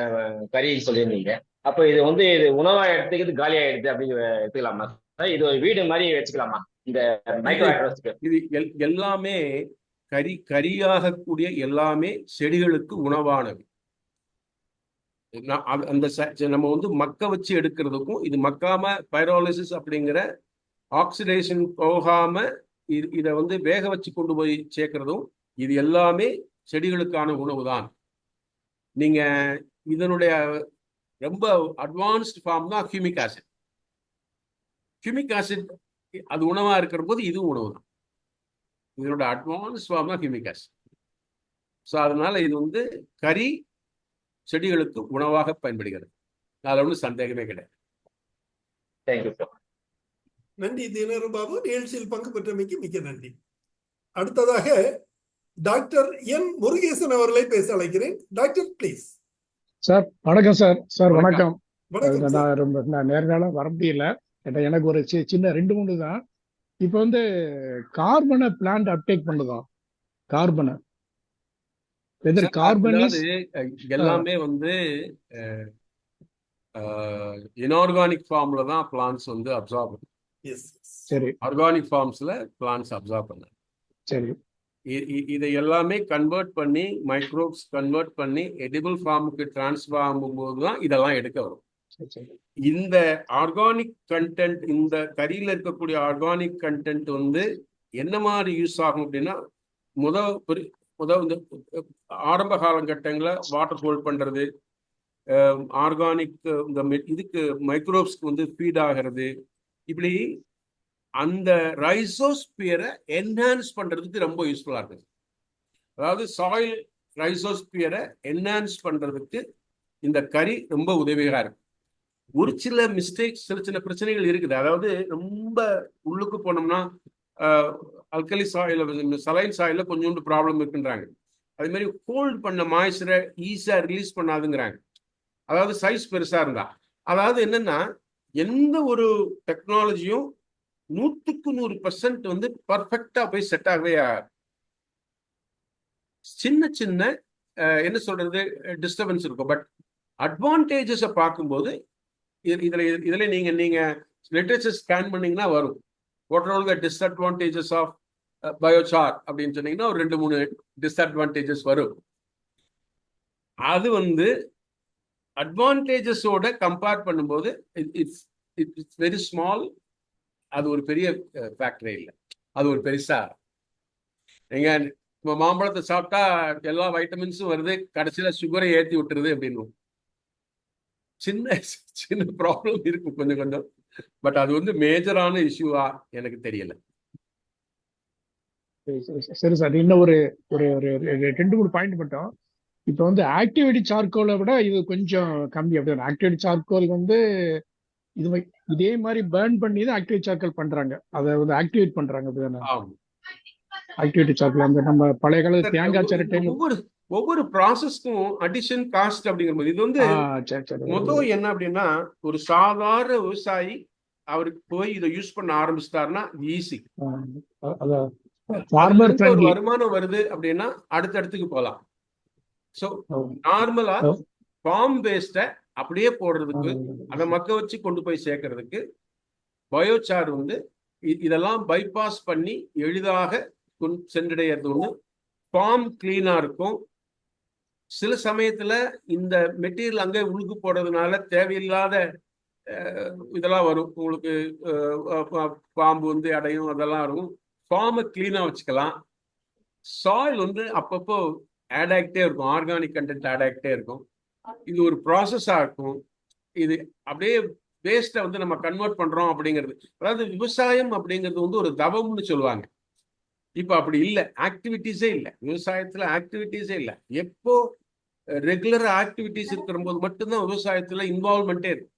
கறி சொல்லியிருந்தீங்க. அப்போ இது வந்து இது உணவா எடுத்துக்கிட்டு காலி ஆயிடுது அப்படின்னு எடுத்துக்கலாமா? இது ஒரு வீடு மாதிரி வச்சுக்கலாமா இந்த மைக்ரோ ஆக்ரோஸ்க்கு? இது எல்லாமே கரியாக கூடிய எல்லாமே செடிகளுக்கு உணவானது. அந்த நம்ம வந்து மக்க வச்சு எடுக்கிறதுக்கும் இது மக்காம பைரோலிசிஸ் அப்படிங்கிற ஆக்சிடேஷன் போகாம இதை வந்து வேக வச்சு கொண்டு போய் சேர்க்கிறதும் இது எல்லாமே செடிகளுக்கான உணவு தான். நீங்க இதனுடைய ரொம்ப அட்வான்ஸ்ட் ஃபார்ம் தான் ஹியூமிக் ஆசிட். ஹியூமிக் ஆசிட் அது உணவா இருக்கிற போது இதுவும் உணவு தான். இதனோட அட்வான்ஸ் ஃபார்ம் தான் ஹியூமிக் ஆசிட். ஸோ அதனால இது வந்து கறி செடிகளுக்கு உணவாக பயன்படுகிறது. அதில் ஒன்றும் சந்தேகமே கிடையாது. Thank you sir. நன்றி தினகரன் பாபு, நிகழ்ச்சியில் பங்கு பெற்றமைக்கு மிக்க நன்றி. அடுத்ததாக டாக்டர் என் முருகேசன் அவர்களை பேச அழைக்கிறேன். Doctor please. சார் வணக்கம் சார். சார் வணக்கம். வணக்கம். நான் நேர்காலம் வர முடியல. எனக்கு ஒரு சின்ன 2-3 தான். இப்போ வந்து கார்பனை பிளான்ட் அப்டேக் பண்ணுதோம். கார்பனை எல்லாமே வந்து இன்ஆர்கானிக் ஃபார்ம்ல தான் பிளான்ட்ஸ் வந்து அப்சார்ப் பண்ணும். சரி, ஆர்கானிக் ஃபார்ம்ஸ்ல பிளான்ட்ஸ் அப்சார்ப் பண்ண. சரி, இதை எல்லாமே கன்வெர்ட் பண்ணி மைக்ரோப்ஸ் கன்வெர்ட் பண்ணி எடிபிள் ஃபார்முக்கு டிரான்ஸ்ஃபர் ஆகும்போது தான் இதெல்லாம் எடுக்க வரும். இந்த ஆர்கானிக் கண்டென்ட், இந்த கறியில இருக்கக்கூடிய ஆர்கானிக் கண்டென்ட் வந்து என்ன மாதிரி யூஸ் ஆகும் அப்படின்னா, இந்த ஆரம்ப காலகட்டங்களில் வாட்டர் ஹோல்ட் பண்றது, ஆர்கானிக் இந்த இதுக்கு மைக்ரோப்ஸ்க்கு வந்து ஃபீட் ஆகிறது, இப்படி அந்த ரைசோஸ்பியரை என்ஹான்ஸ் பண்றதுக்கு ரொம்ப யூஸ்ஃபுல்லா இருக்குது. அதாவது சாயில் ரைசோஸ்பியரை என்ஹான்ஸ் பண்றதுக்கு இந்த கறி ரொம்ப உதவியாக இருக்கு. ஒரு சில மிஸ்டேக்ஸ், சின்ன பிரச்சனைகள் இருக்குது. அதாவது ரொம்ப உள்ளுக்கு போனோம்னா அல்கலி சாயில், சலைன் சாயில கொஞ்சோண்டு ப்ராப்ளம் இருக்குன்றாங்க. அதே மாதிரி ஹோல்ட் பண்ண மாய்ச்சரை ஈஸியா ரிலீஸ் பண்ணாதுங்கிறாங்க. அதாவது சைஸ் பெருசா இருந்தா. அதாவது என்னன்னா எந்த ஒரு டெக்னாலஜியும் 100% வந்து பர்ஃபெக்டா போய் செட் ஆகவே சின்ன சின்ன என்ன சொல்றது டிஸ்டர்பன்ஸ் இருக்கும். பட் அட்வான்டேஜஸ் பார்க்கும்போது இதுல நீங்க லிட்ரேச்சர் ஸ்கேன் பண்ணீங்கன்னா வரும். What are the disadvantages of biochar அப்படின்னு சொன்னீங்கன்னா ஒரு 2-3 டிஸ்அட்வான்டேஜஸ் வரும். அது வந்து அட்வான்டேஜஸோட கம்பேர் பண்ணும்போது இட்ஸ் வெரி ஸ்மால். அது ஒரு பெரிய ஃபேக்டரே இல்லை. அது ஒரு பெருசா நீங்க மாம்பழத்தை சாப்பிட்டா எல்லா வைட்டமின்ஸும் வருது, கடைசியில சுகரை ஏற்றி விட்டுருது அப்படின்னு சின்ன சின்ன ப்ராப்ளம் இருக்கும் கொஞ்சம் கொஞ்சம். பட் அது வந்து மேஜரான இஷ்யூவா எனக்கு தெரியல. சரி சார், இன்னும் ஒரு 2-3 பாயிண்ட் மட்டும். இப்போ வந்து ஆக்டிவிட்டி சார்கோலை விட இது கொஞ்சம் கம்மி. அப்படி ஆக்டிவிட்டி சார்கோல் வந்து இதே மாதிரி பர்ன் பண்ணி தான் ஆக்டிவேட் சார்கோல் பண்றாங்க. அதை வந்து ஆக்டிவேட் பண்றாங்க. ஆக்டிவிட்டி சார்கோல் அந்த நம்ம பழைய காலத்து தேங்காய் சிரட்டை ஒவ்வொரு ப்ராசஸ்க்கும் அடிஷன் காஸ்ட் அப்படிங்கும்போது இது வந்து மொத்தம் என்ன அப்படின்னா, ஒரு சாதாரண விவசாயி அவருக்கு போய் இதை யூஸ் பண்ண ஆரம்பிச்சிட்டாருன்னா ஈஸி. ஒரு வருமானம் வருது அப்படின்னா அடுத்தடுத்துக்கு போகலாம். ஸோ நார்மலா ஃபார்ம் பேஸ்ட அப்படியே போடுறதுக்கு, அதை மக்க வச்சு கொண்டு போய் சேர்க்கறதுக்கு பயோசார் வந்து இதெல்லாம் பைபாஸ் பண்ணி எளிதாக சென்றடைகிறது ஒண்ணு. ஃபார்ம் கிளீனா இருக்கும். சில சமயத்துல இந்த மெட்டீரியல் அங்கே உழுக்கு போடுறதுனால தேவையில்லாத இதெல்லாம் வரும் உங்களுக்கு. பாம்பு வந்து அடையும், அதெல்லாம் இருக்கும். ஃபார்மை கிளீனா வச்சுக்கலாம். சாயில் வந்து அப்பப்போ ஆட் ஆகிட்டே இருக்கும், ஆர்கானிக் கண்டென்ட் ஆட் ஆகிட்டே இருக்கும். இது ஒரு ப்ராசஸா இருக்கும். இது அப்படியே வேஸ்ட்டை வந்து நம்ம கன்வெர்ட் பண்றோம் அப்படிங்கிறது. அதாவது விவசாயம் அப்படிங்கிறது வந்து ஒரு தவம்னு சொல்லுவாங்க. இப்ப அப்படி இல்லை, ஆக்டிவிட்டிஸே இல்லை விவசாயத்துல, ஆக்டிவிட்டிஸே இல்லை. எப்போ ரெகுலர் ஆக்டிவிட்டிஸ் இருக்கிற போது மட்டும்தான் விவசாயத்துல இன்வால்மெண்டே இருக்கு.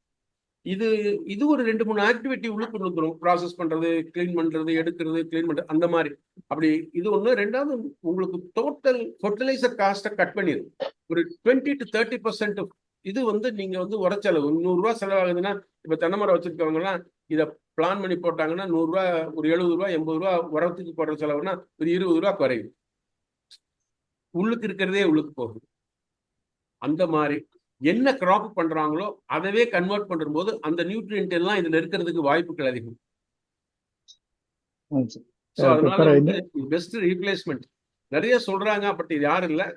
இது ஒரு 2-3 ஆக்டிவிட்டி உள்ள கொண்டு வந்துடும். ப்ராசஸ் பண்றது, கிளீன் பண்றது, எடுக்கிறது, கிளீன் பண்றது, அந்த மாதிரி. அப்படி இது ஒண்ணு. ரெண்டாவது, உங்களுக்கு டோட்டல் ஃபர்டிலைசர் காஸ்ட்டை கட் பண்ணிடும். ஒரு 20 to 30% இது வந்து நீங்க வந்து உரச்செலவு. 100 ரூபாய் செலவாகுதுன்னா, இப்ப தென்னை மரம் வச்சிருக்கவங்கலாம் இதை பிளான் பண்ணி போட்டாங்கன்னா 100 ரூபாய், ஒரு 70 ரூபாய் 80 ரூபாய் உரத்துக்கு போடுற செலவுனா ஒரு 20 ரூபாய் குறையும். உள்ளுக்கு இருக்கிறதே உள்ளுக்கு போகுது. அந்த மாதிரி என்ன கிராப் பண்றாங்களோ அதவே கன்வெர்ட் பண்ற போது அந்த நியூட்ரியன்ட் எல்லாம் இதுல இருக்கிறதுக்கு வாய்ப்புகள் அதிகம். ஸோ அதனால வந்து பெஸ்ட் ரீப்ளேஸ்மெண்ட் நிறைய சொல்றாங்க, பட் இது யாரும் இல்லை.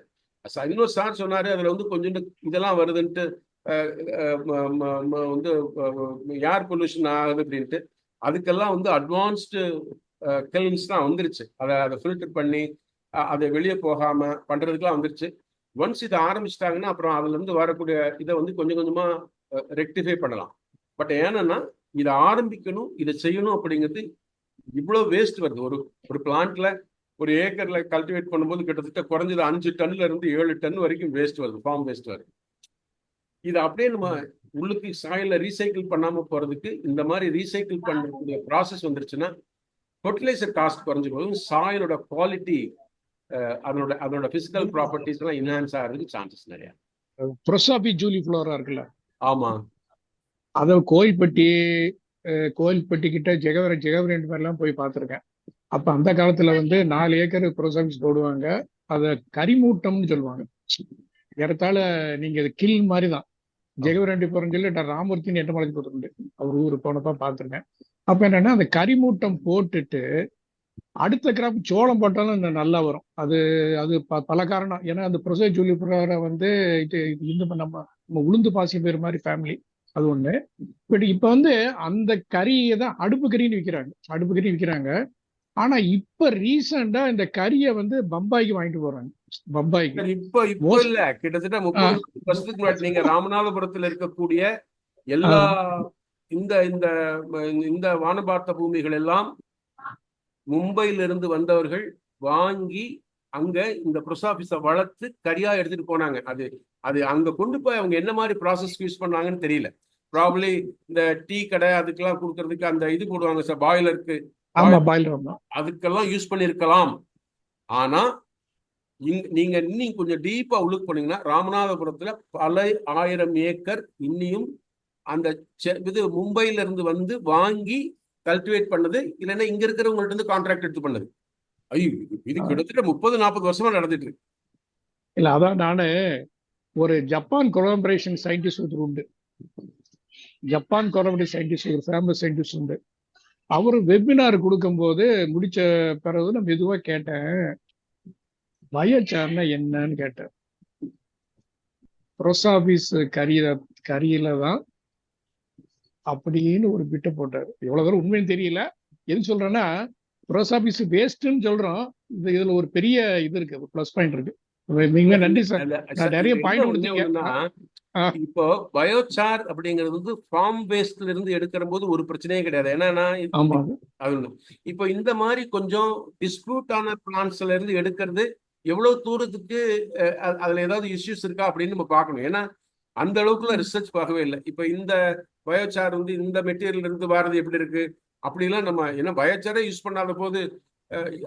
இன்னொரு சார் சொன்னாரு, அதுல வந்து கொஞ்சம் இதெல்லாம் வருதுன்ட்டு, வந்து ஏர் பொல்யூஷன் ஆகுது அப்படின்ட்டு. அதுக்கெல்லாம் வந்து அட்வான்ஸ்டு கெல்வின்ஸ் தான் வந்துருச்சு. அதை ஃபில்டர் பண்ணி அதை வெளியே போகாம பண்றதுக்கெல்லாம் வந்துருச்சு. ஒன்ஸ் இதை ஆரம்பிச்சிட்டாங்கன்னா அப்புறம் அதுல இருந்து வரக்கூடிய இதை வந்து கொஞ்சம் கொஞ்சமா ரெக்டிஃபை பண்ணலாம். பட் ஏன்னா இதை ஆரம்பிக்கணும், இதை செய்யணும் அப்படிங்கிறது இவ்வளவு வேஸ்ட் வருது. ஒரு பிளான்ட்ல, ஒரு ஏக்கர்ல கல்டிவேட் பண்ணும்போது கிட்டத்தட்ட குறைஞ்சது 5 டன்ல இருந்து 7 டன் வரைக்கும் வேஸ்ட் வருது, ஃபார்ம் வேஸ்ட் வருது. இது அப்படியே நம்ம உள்ளுக்கு சாயில ரீசைக்கிள் பண்ணாம போறதுக்கு இந்த மாதிரி ரீசைக்கிள் பண்ணக்கூடிய ப்ராசஸ் வந்துருச்சுன்னா ஃபர்டிலைசர் காஸ்ட் குறைஞ்சு போகும். சாயிலோட குவாலிட்டி, அதனோட பிசிக்கல் ப்ராப்பர்ட்டிஸ் எல்லாம் என்ஹான்ஸ் ஆகிறதுக்கு சான்சஸ் நிறைய. ப்ரோசாபி ஜூலிஃப்ளோரா இருக்குல்ல, ஆமா, அதை கோயில்பட்டி கிட்ட ஜெகவரேண்ட் மாதிரிலாம் போய் பார்த்துருக்கேன். அப்ப அந்த காலத்துல வந்து 4 ஏக்கர் ப்ரோசாபிஸ் போடுவாங்க. அதை கரிமூட்டம்னு சொல்லுவாங்க. ஏறத்தாழ நீங்க அது கில் மாதிரி தான். ஜெகவரண்டி போறேன்னு சொல்லி ராமூர்த்தின்னு 8 மலைக்கு போட்டுருந்து அவர் ஊரு போனப்ப பார்த்துருக்கேன். அப்ப என்னன்னா, அந்த கரிமூட்டம் போட்டுட்டு அடுத்த கிராப் சோளம் போட்டாலும் நல்லா வரும். அது பல காரணம். ஏன்னா அந்த ப்ரோசே ஜூலிஃப்ளோரா வந்து இந்த நம்ம உளுந்து பாசி பேர் மாதிரி ஃபேமிலி, அது ஒண்ணு. பட் இப்ப வந்து அந்த கறியை தான் அடுப்பு கறின்னு விற்கிறாங்க. ஆனா இப்ப ரீசெண்டா இந்த கறியை வந்து பம்பாய்க்கு வாங்கிட்டு போறாங்க. பம்பாய்க்கு இப்ப இல்ல, கிட்டத்தட்ட 30 வருஷத்துக்கு முன்னாடி நீங்க ராமநாதபுரத்துல இருக்கக்கூடிய எல்லா இந்த வானபார்த்த பூமிகள் எல்லாம் மும்பையிலிருந்து வந்தவர்கள் வாங்கி அங்க இந்த ப்ரோசாபிஸை வளர்த்து கறியா எடுத்துட்டு போனாங்க. அது அங்க கொண்டு போய் அவங்க என்ன மாதிரி ப்ராசஸ் யூஸ் பண்ணாங்கன்னு தெரியல. ப்ராபப்ளி இந்த டீ கடை அதுக்கெல்லாம் கொடுக்கறதுக்கு அந்த இது போடுவாங்க சார், பாய்லருக்கு, அதுக்கெல்லாம் யூஸ் பண்ணிருக்கலாம். ஆனா நீங்க இன்னும் கொஞ்சம் டீப்பா உள்ளுக்கு போனீங்கன்னா ராமநாதபுரத்துல பல 1000 ஏக்கர் இன்னியும் அந்த இது மும்பையில இருந்து வந்து வாங்கி கல்டிவேட் பண்ணது, இல்லைன்னா இங்க இருக்கிறவங்கள்ட்ட இருந்து கான்ட்ராக்ட் எடுத்து பண்ணது. ஐயோ, இது கிட்டத்தட்ட 30-40 வருஷமா நடந்துட்டு இருக்கு. இல்ல, அதான் நானு ஒரு ஜப்பான் கொலாபரேஷன் சயின்டிஸ்ட் உண்டு. ஜப்பான் கொலாபரேஷன் சயின்டிஸ்ட், ஒரு ஃபேமஸ் சயின்டிஸ்ட் உண்டு. அவரு வெபினார் கொடுக்கும் போது முடிச்ச பிறகு நான் மெதுவா கேட்டேன், பயோசார்னா என்னன்னு கேட்டேன். ப்ரோசாபிஸ் கரியில தான் அப்படின்னு ஒரு பிட்டை போட்டாரு. எவ்வளவு தூரம் உண்மைன்னு தெரியல. எது சொல்றேன்னா, ப்ரோசாபிஸ் வேஸ்ட்ன்னு சொல்றோம். இதுல ஒரு பெரிய இது இருக்கு, பிளஸ் பாயிண்ட் இருக்கு. மிக நன்றி சார், நிறைய பாயிண்ட் கொடுத்தீங்க. இப்போ பயோசார் அப்படிங்கிறது வந்து ஃபார்ம் வேஸ்ட்ல இருந்து எடுக்கிற போது ஒரு பிரச்சனையே கிடையாது. ஏன்னா அது இப்போ இந்த மாதிரி கொஞ்சம் டிஸ்பியூட் ஆன பிளான்ஸ்ல இருந்து எடுக்கிறது எவ்வளவு தூரத்துக்கு அதுல ஏதாவது இஷ்யூஸ் இருக்கா அப்படின்னு நம்ம பார்க்கணும். ஏன்னா அந்த அளவுக்குள்ள ரிசர்ச் பார்க்கவே இல்லை. இப்போ இந்த பயோசார் வந்து இந்த மெட்டீரியல் இருந்து வாரது எப்படி இருக்கு அப்படிலாம் நம்ம, ஏன்னா பயோசாரை யூஸ் பண்ணாத போது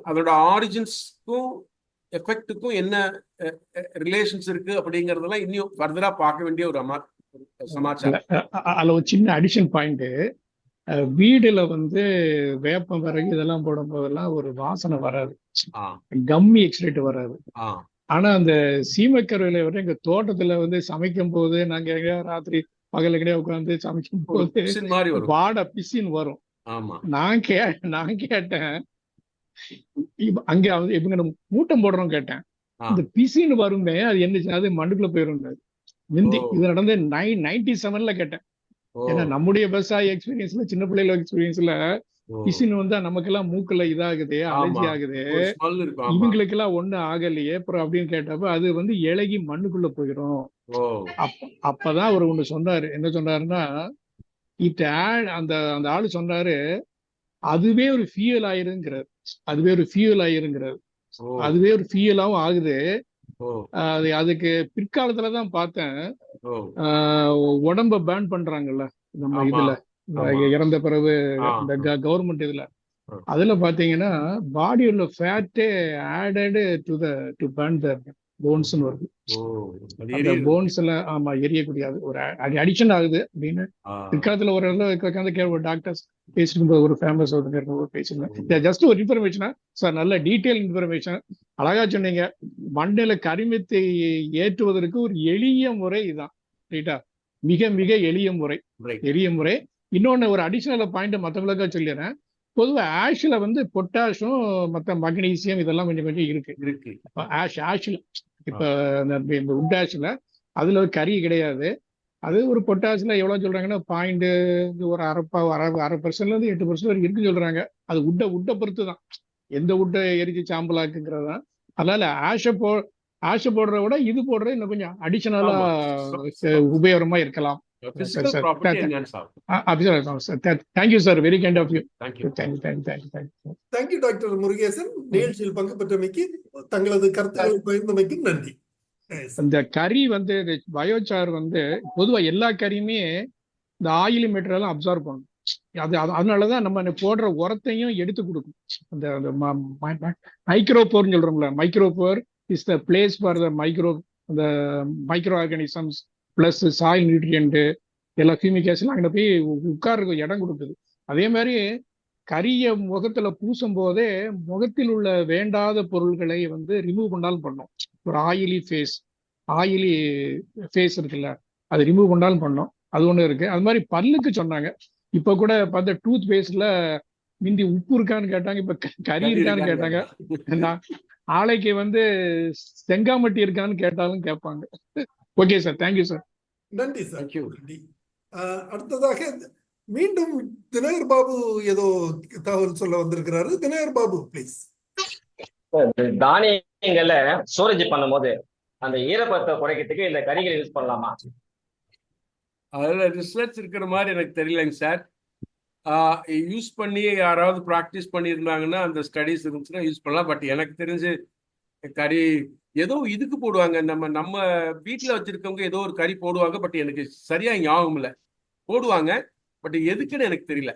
அதோட ஆரிஜின்ஸ்க்கும் எஃபெக்டுக்கும் என்ன ரிலேஷன்ஸ் இருக்கு அப்படிங்கறதெல்லாம் இன்னும் ஃபர்தரா பார்க்க வேண்டிய ஒரு சமாச்சாரம். அதுல ஒரு சின்ன அடிஷன் பாயிண்ட், வீடுல வந்து வேப்பம் விறகு இதெல்லாம் போடும் போதெல்லாம் ஒரு வாசனை வராது, கம்மி எக்ஸ்ட்ரேட் வராது. ஆனா அந்த சீமக்கருவில வந்து எங்க தோட்டத்துல வந்து சமைக்கும் போது நாங்க எங்கேயாவது ராத்திரி பகல் எங்கேயா உட்காந்து சமைக்கும் ஒரு போது பிசின் மாதிரி வரும். வாடை பிசின் வரும். ஆமா. நான் கேட்டேன், அங்க இவங்க மூட்டம் போடுறோம் கேட்டேன். இந்த பிசின் வருமே அது என்ன, அது மண்ணுக்குள்ள போயிரும். முந்தி இது நடந்து 97ல கேட்டேன். ஏன்னா நம்முடைய விவசாய எக்ஸ்பீரியன்ஸ்ல, சின்ன பிள்ளைகள எக்ஸ்பீரியன்ஸ்ல பிசின் வந்தா நமக்கெல்லாம் மூக்குல இதாகுது, அலர்ஜி ஆகுது, இவங்களுக்கு எல்லாம் ஒண்ணு ஆகலையே அப்புறம் அப்படின்னு கேட்டப்ப அது வந்து இலகி மண்ணுக்குள்ள போயிடும். அப்பதான் அவர் ஒண்ணு சொன்னாரு. என்ன சொன்னாருன்னா, அந்த அந்த ஆளு சொன்னாரு, அதுவே ஒரு ஃபியூல் ஆயிருங்கிறார். அதுவே ஒரு ஃபியூல் ஆயிருங்கிறார். அதுவே ஒரு ஃபியூலாவும் ஆகுது. அதுக்கு பிற்காலத்துலதான் பார்த்தேன், உடம்ப பேன் பண்றாங்கல்ல நம்ம இதுல இறந்த பிறகு இந்த கவர்மெண்ட் இதுல, அதுல பாத்தீங்கன்னா பாடியோட ஃபேட்டே added to burn the bones வருது. அந்த போன்ஸ்ல ஆமா எரியக்கூடிய ஒரு அடிக்ஷன் ஆகுது அப்படின்னு பிற்காலத்துல ஒரு டாக்டர்ஸ் பேசிட்டு ஒரு ஃபேமஸ் பேசிருந்தேன். ஜஸ்ட் ஒரு இன்ஃபர்மேஷனா சார், நல்ல டீட்டெயில் இன்ஃபர்மேஷன், அழகா சொன்னீங்க. மண்ணில கரிமத்தை ஏற்றுவதற்கு ஒரு எளிய முறை இதுதான், ரைட்டா? மிக மிக எளிய முறை. இன்னொன்னு ஒரு அடிஷனல் பாயிண்ட் மற்றவங்களுக்காக சொல்லிடுறேன். பொதுவா ஆஷ்ல வந்து பொட்டாஷும் மற்ற மக்னீசியம் இதெல்லாம் கொஞ்சம் கொஞ்சம் இருக்கு. ஆஷ்ல இப்ப இந்த உட் ஆஷ்ல அதுல ஒரு கறி கிடையாது. அது ஒரு பொட்டாஷ்ல எவ்வளவு சொல்றாங்கன்னா ஒரு 1/2% 8% வரைக்கும் இருக்குன்னு சொல்றாங்க. அது உட்டை பொறுத்து தான், எந்த உட்டை எரிச்சு சாம்பலாக்குங்கிறது தான். அதனால ஆஷை போடுறத விட இது போடுறது இன்னும் கொஞ்சம் அடிஷனலா உபயோகமா இருக்கலாம். Thank you sir, very kind of you. Thank you doctor Murugesan. நிகழ்ச்சியில் பங்கு பெற்றமைக்கு, தங்களது கருத்துக்களை பகிர்ந்தமைக்கும் நன்றி. இந்த கறி வந்து பயோசார் வந்து பொதுவா எல்லா கறியுமே இந்த ஆயிலி மெட்டீரியல் அப்சார்ப் பண்ணும். அதனாலதான் நம்ம போடுற உரத்தையும் எடுத்து கொடுக்கும். அந்த மைக்ரோபோர்னு சொல்றோம்ல, micropore is the place for the micro organisms plus soil nutrient எல்லா கியூமிக் ஆசிட் அங்கே போய் உட்கார்றதுக்கு இடம் கொடுக்குது. அதே மாதிரி கறியை முகத்துல பூசும் போதே முகத்தில் உள்ள வேண்டாத பொருள்களை வந்து ரிமூவ் பண்ணாலும் பண்ணும். ஒரு ஆயிலி ஃபேஸ் இருக்குல்ல, அது ரிமூவ் பண்ணாலும் பண்ணும். அது ஒண்ணு இருக்கு. அது மாதிரி பல்லுக்கு சொன்னாங்க. இப்ப கூட பார்த்த டூத் பேஸ்ட்ல மிந்தி உப்பு இருக்கான்னு கேட்டாங்க, இப்ப கறி இருக்கான்னு கேட்டாங்க. நாளைக்கு வந்து செங்காமட்டி இருக்கான்னு கேட்டாலும் கேட்பாங்க. Okay sir, thank you sir. நன்றி சார். அடுத்ததாக மீண்டும் தினகர் பாபு ஏதோ தகவல் சொல்ல வந்திருக்கிறாரு. தினகர் பாபு ப்ளீஸ். தானியங்கள்ல ஸ்டோரேஜ் பண்ணும் போது அந்த ஈரப்பதத்தை குறைக்கிறதுக்கு இந்த கறிகளை யூஸ் பண்ணலாமா? அதுல ரிசர்ச் இருக்கிற மாதிரி எனக்கு தெரியலங்க சார். யூஸ் பண்ணி யாராவது ப்ராக்டிஸ் பண்ணியிருந்தாங்கன்னா அந்த ஸ்டடிஸ் இருந்துச்சுன்னா யூஸ் பண்ணலாம். பட் எனக்கு தெரிஞ்சு கறி ஏதோ இதுக்கு போடுவாங்க, நம்ம வீட்டில் வச்சிருக்கவங்க ஏதோ ஒரு கறி போடுவாங்க. பட் எனக்கு சரியா ஞாபகம் இல்லை, போடுவாங்க. பட் எதுக்குன்னு எனக்கு தெரியல.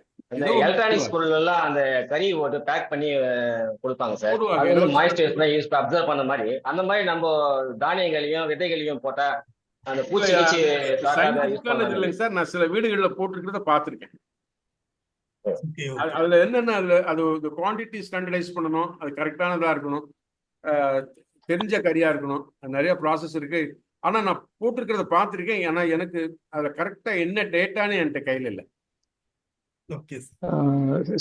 எலக்ட்ரானிக்ஸ் பொருள் எல்லாம் அந்த கறி போட்டு பேக் பண்ணி கொடுப்பாங்க சார். மாய்ஸ்சரைசர் யூஸ் அப்சர்வ் பண்ண மாதிரி, அந்த மாதிரி நம்ம தானியங்களையும் விதைகளையும் போட்டா அந்த பூச்சி இல்லைங்க சார். நான் சில வீடுகளில் போட்டுருக்கிறத பார்த்துருக்கேன். அதுல என்னன்னா அது குவான்டிட்டி ஸ்டாண்டர்டைஸ் பண்ணணும், அது கரெக்டானதா இருக்கணும், தெரிஞ்ச கறியா இருக்கணும், நிறைய ப்ராசஸ் இருக்கு. ஆனா நான் போட்டிருக்கிறத பார்த்துருக்கேன். ஆனா எனக்கு அதுல கரெக்டா என்ன டேட்டான்னு என்கிட்ட கையில இல்லை.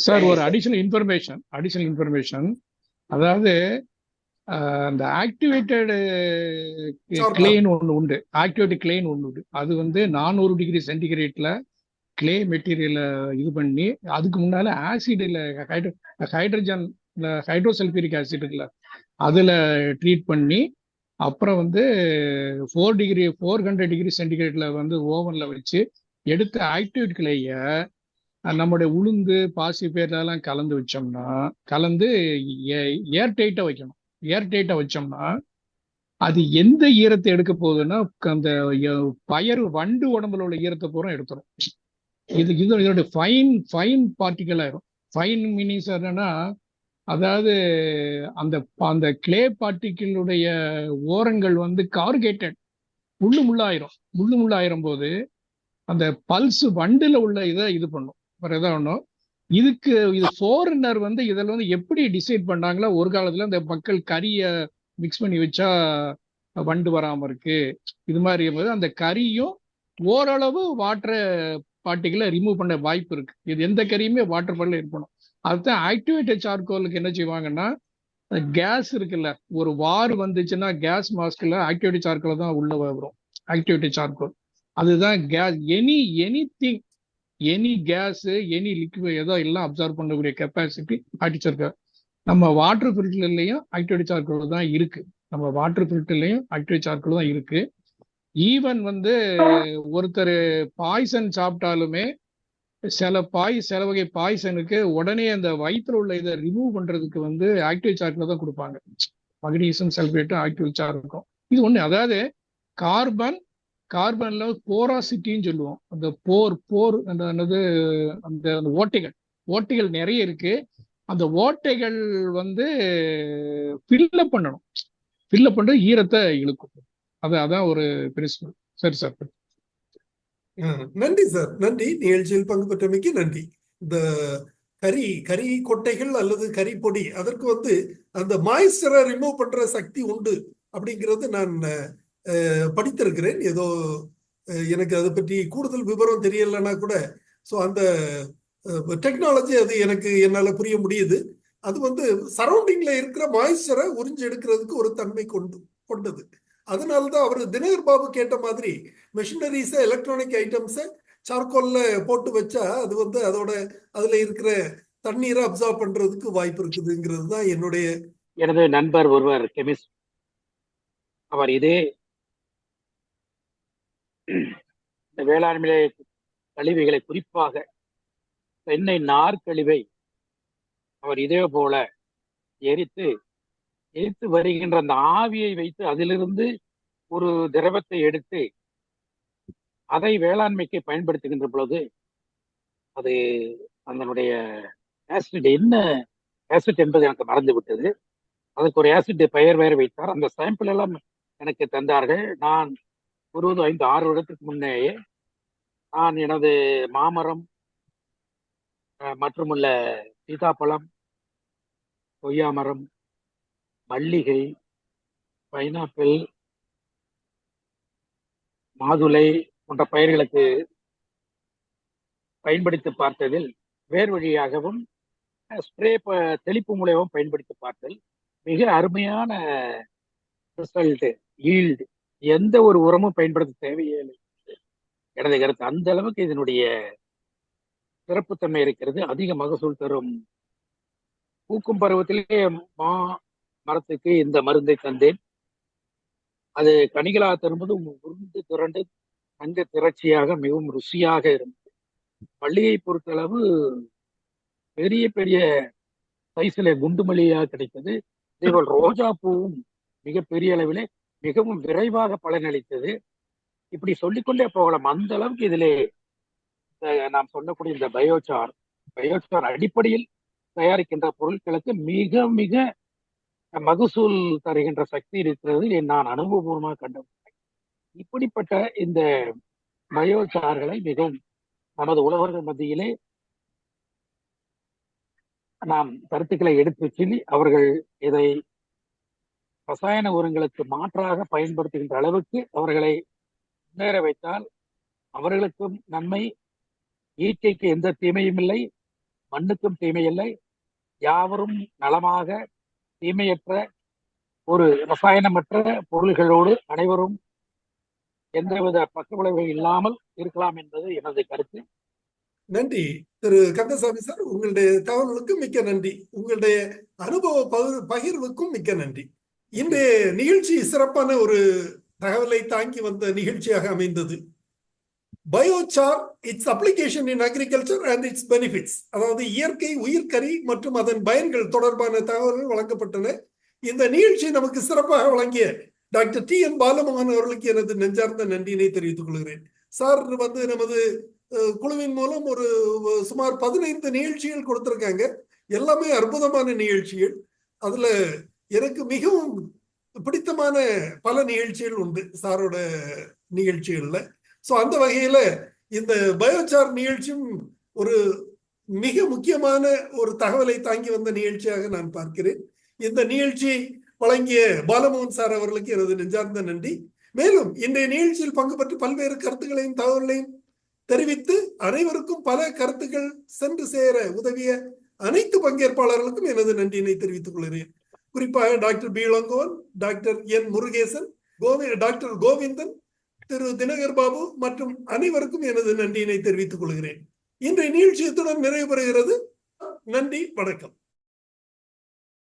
சார் ஒரு அடிஷனல் இன்ஃபர்மேஷன், அதாவது அந்த ஆக்டிவேட்டட் கிளேன் ஒன்று உண்டு. அது வந்து 400 டிகிரி சென்டிகிரேட்ல கிளே மெட்டீரியலை இது பண்ணி, அதுக்கு முன்னால ஆசிட்ல ஹைட்ரோசல்ஃபியூரிக் ஆசிட் இருக்குல்ல, அதுல ட்ரீட் பண்ணி, அப்புறம் வந்து 400 டிகிரி சென்டிகிரேட்ல வந்து ஓவன்ல வச்சு எடுத்த ஆக்டிவேட் கிளேய நம்முடைய உளுந்து பாசி பேர்லாம் கலந்து ஏர் டைட்டா வைக்கணும். ஏர் டைட்டா வச்சோம்னா அது எந்த ஈரத்தை எடுக்க போகுதுன்னா அந்த பயறு வண்டு உடம்புல உள்ள ஈரத்தை பூரா எடுத்துரும். இதோட ஃபைன் பார்ட்டிகல் ஆயிரும். ஃபைன் மீனிங்ஸ் என்னன்னா, அதாவது அந்த கிளே பார்ட்டிகளுடைய ஓரங்கள் வந்து கார்கேட்டட் முள்ளாயிரும் போது அந்த பல்ஸ் வண்டுல உள்ள இதை இது பண்ணும். வேற எதாவது ஒன்றும் இது ஃபாரினர் வந்து இதில் வந்து எப்படி டிசைட் பண்ணாங்களா, ஒரு காலத்துல இந்த மக்கள் கறியை மிக்ஸ் பண்ணி வச்சா வண்டு வராம இருக்கு. இது மாதிரி இருக்கும்போது அந்த கறியும் ஓரளவு வாட்டர் பார்ட்டிகளை ரிமூவ் பண்ண வாய்ப்பு இருக்கு. இது எந்த கறியுமே வாட்டர் பார்ட்டில் இருக்கணும். அதுதான் ஆக்டிவேட்டட் சார்கோலுக்கு என்ன செய்வாங்கன்னா, கேஸ் இருக்குல்ல, ஒரு வார் வந்துச்சுன்னா கேஸ் மாஸ்க்ல ஆக்டிவேட்டட் சார்கோல் தான் உள்ள வரும். ஆக்டிவேட்டட் சார்கோல் அதுதான் gas. Any gas, any liquid ஏதோ எல்லாம் அப்சர்வ் பண்ணக்கூடிய கெப்பாசிட்டி ஆக்டிவேட். நம்ம வாட்டர் ஃபில்டர்லயும் ஆக்டிவேட்டட் சார்கோல் தான் இருக்கு. ஈவன் ஒருத்தர் பாய்சன் சாப்பிட்டாலுமே சில வகை பாய்சனுக்கு உடனே அந்த வயிற்றுல உள்ள இதை ரிமூவ் பண்றதுக்கு ஆக்டிவேட் சார்கோல் தான் கொடுப்பாங்க. மக்னீசியம் சல்பேட் ஆக்டிவேட் சார்ஜ் இருக்கும். இது ஒண்ணு. அதாவது கார்பன்ல போராசிட்டின்னு சொல்லுவோம். அந்த போர் அந்த ஓட்டைகள் நிறைய இருக்கு. அந்த ஓட்டைகள் ஃபில்லப் பண்ணணும். ஃபில்லப் பண்றது ஈரத்தை இழுக்கும். அதான் ஒரு பிரின்சிபல். சரி சார். நன்றி சார், நன்றி. நிகழ்ச்சியில் பங்கு பெற்றமைக்கு நன்றி. இந்த கறி கொட்டைகள் அல்லது கறி பொடி, அதற்கு அந்த மாய்ஸ்சரை ரிமூவ் பண்ற சக்தி உண்டு அப்படிங்கிறது நான் படித்திருக்கிறேன். ஏதோ எனக்கு அதை பற்றி கூடுதல் விவரம் தெரியலன்னா கூட அந்த டெக்னாலஜி அது என்னால புரிய முடியுது. அது சரௌண்டிங்ல இருக்கிற மாய்ஸ்சரை உறிஞ்சு எடுக்கிறதுக்கு ஒரு தன்மை கொண்டது. அதனாலதான் அவர் தினகர் பாபு கேட்ட மாதிரி மெஷினரிஸ, எலக்ட்ரானிக் ஐட்டம்ஸை சார்கோல்ல போட்டு வச்சா அது அதுல இருக்கிற தண்ணீரை அப்சர்வ் பண்றதுக்கு வாய்ப்பு இருக்குதுங்கிறது தான் எனது நண்பர் ஒருவர் கெமிஸ்ட். அவர் இதே இந்த வேளாண்மை கழிவுகளை, குறிப்பாக தென்னை நார்கழிவை அவர் இதே போல எரித்து வருகின்ற அந்த ஆவியை வைத்து அதிலிருந்து ஒரு திரவத்தை எடுத்து அதை வேளாண்மைக்கு பயன்படுத்துகின்ற பொழுது அது அதனுடைய ஆசிட், என்ன ஆசிட் என்பது எனக்கு மறந்து விட்டது. அதுக்கு ஒரு ஆசிட் பெயர் வேற வைத்தார். அந்த சாம்பிள் எல்லாம் எனக்கு தந்தார்கள். நான் 5-6 வருடத்துக்கு முன்னேயே நான் எனது மாமரம் மற்றும் சீதாப்பழம், கொய்யா மரம், மல்லிகை, பைனாப்பிள், மாதுளை போன்ற பயிர்களுக்கு பயன்படுத்தி பார்த்ததில் வேர் வழியாகவும் ஸ்ப்ரே தெளிப்பு மூலமும் பயன்படுத்தி பார்த்தல் மிக அருமையான ரிசல்ட், ஈல்டு. எந்த ஒரு உரமும் பயன்படுத்த தேவையில்லை எனது கருத்து. அந்த அளவுக்கு இதனுடைய சிறப்புத்தன்மை இருக்கிறது. அதிக மகசூல் தரும். பூக்கும் பருவத்திலே மரத்துக்கு இந்த மருந்தை தந்தேன். அது கனிகளாக தரும்போது உருண்டு திரண்டு தங்க திரட்சியாக மிகவும் ருசியாக இருந்தது. மல்லிகை பொறுத்தளவு பெரிய பெரிய சைஸ்ல குண்டு மல்லியாக கிடைத்தது. இதேபோல் ரோஜா பூவும் மிகப்பெரிய அளவிலே மிகவும் விரைவாக பலனளித்தது. இப்படி சொல்லிக்கொண்டே போகலாம். அந்த அளவுக்கு இதிலே நாம் சொல்லக்கூடிய இந்த பயோசார் அடிப்படையில் தயாரிக்கின்ற பொருட்களுக்கு மிக மிக மகசூல் தருகின்ற சக்தி இருக்கிறது. நான் அனுபவபூர்வமாக கண்டேன். இப்படிப்பட்ட இந்த பயோசார்களை மிகவும் நமது உழவர்கள் மத்தியிலே நாம் கருத்துக்களை எடுத்து சொல்லி அவர்கள் இதை ரசாயன உரங்களுக்கு மாற்றாக பயன்படுத்துகின்ற அளவுக்கு அவர்களை முன்னேற வைத்தால் அவர்களுக்கும் நன்மை, இயற்கைக்கு எந்த தீமையும் இல்லை, மண்ணுக்கும் தீமையில்லை, யாவரும் நலமாக தீமையற்ற ஒரு ரசாயனமற்ற பொருள்களோடு அனைவரும் எந்தவித பக்க விளைவுகள் இல்லாமல் இருக்கலாம் என்பது எனது கருத்து. நன்றி திரு கந்தசாமி சார், உங்களுடைய தகவல்களுக்கு மிக்க நன்றி. உங்களுடைய அனுபவ பகிர்வுக்கும் மிக்க நன்றி. இன்றைய நிகழ்ச்சி சிறப்பான ஒரு தகவலை தாங்கி வந்த நிகழ்ச்சியாக அமைந்தது. Biochar, it's application in agriculture and it's benefits, அதாவது இயற்கை உயிர்கறி மற்றும் அதன் பயன்கள் தொடர்பான தகவல்கள் வழங்கப்பட்டன. இந்த நிகழ்ச்சி நமக்கு சிறப்பாக வழங்கிய டாக்டர் TN பாலமோகன் அவர்களுக்கு எனது நெஞ்சார்ந்த நன்றியினை தெரிவித்துக் கொள்கிறேன். சார் நமது குழுவின் மூலம் ஒரு சுமார் 15 நிகழ்ச்சிகள் கொடுத்திருக்காங்க. எல்லாமே அற்புதமான நிகழ்ச்சிகள். அதுல எனக்கு மிகவும் பிடித்தமான பல நிகழ்ச்சிகள் உண்டு சாரோட நிகழ்ச்சிகள்ல. அந்த வகையில இந்த பயோசார் நிகழ்ச்சியும் ஒரு மிக முக்கியமான ஒரு தகவலை தாங்கி வந்த நிகழ்ச்சியாக நான் பார்க்கிறேன். இந்த நிகழ்ச்சி வழங்கிய பாலமோகன் சார் அவர்களுக்கு எனது நெஞ்சார்ந்த நன்றி. மேலும் இன்றைய நிகழ்ச்சியில் பங்கு பெற்று பல்வேறு கருத்துக்களையும் தகவல்களையும் தெரிவித்து அனைவருக்கும் பல கருத்துக்கள் சென்று சேர உதவிய அனைத்து பங்கேற்பாளர்களுக்கும் எனது நன்றியினை தெரிவித்துக் கொள்கிறேன். குறிப்பாக டாக்டர் பி இளங்கோவன், டாக்டர் என் முருகேசன், டாக்டர் கோவிந்தன், திரு தினகர் பாபு மற்றும் அனைவருக்கும் எனது நன்றியினை தெரிவித்துக் கொள்கிறேன். இன்றைய நிகழ்ச்சியத்துடன் நிறைவு பெறுகிறது. நன்றி, வணக்கம்.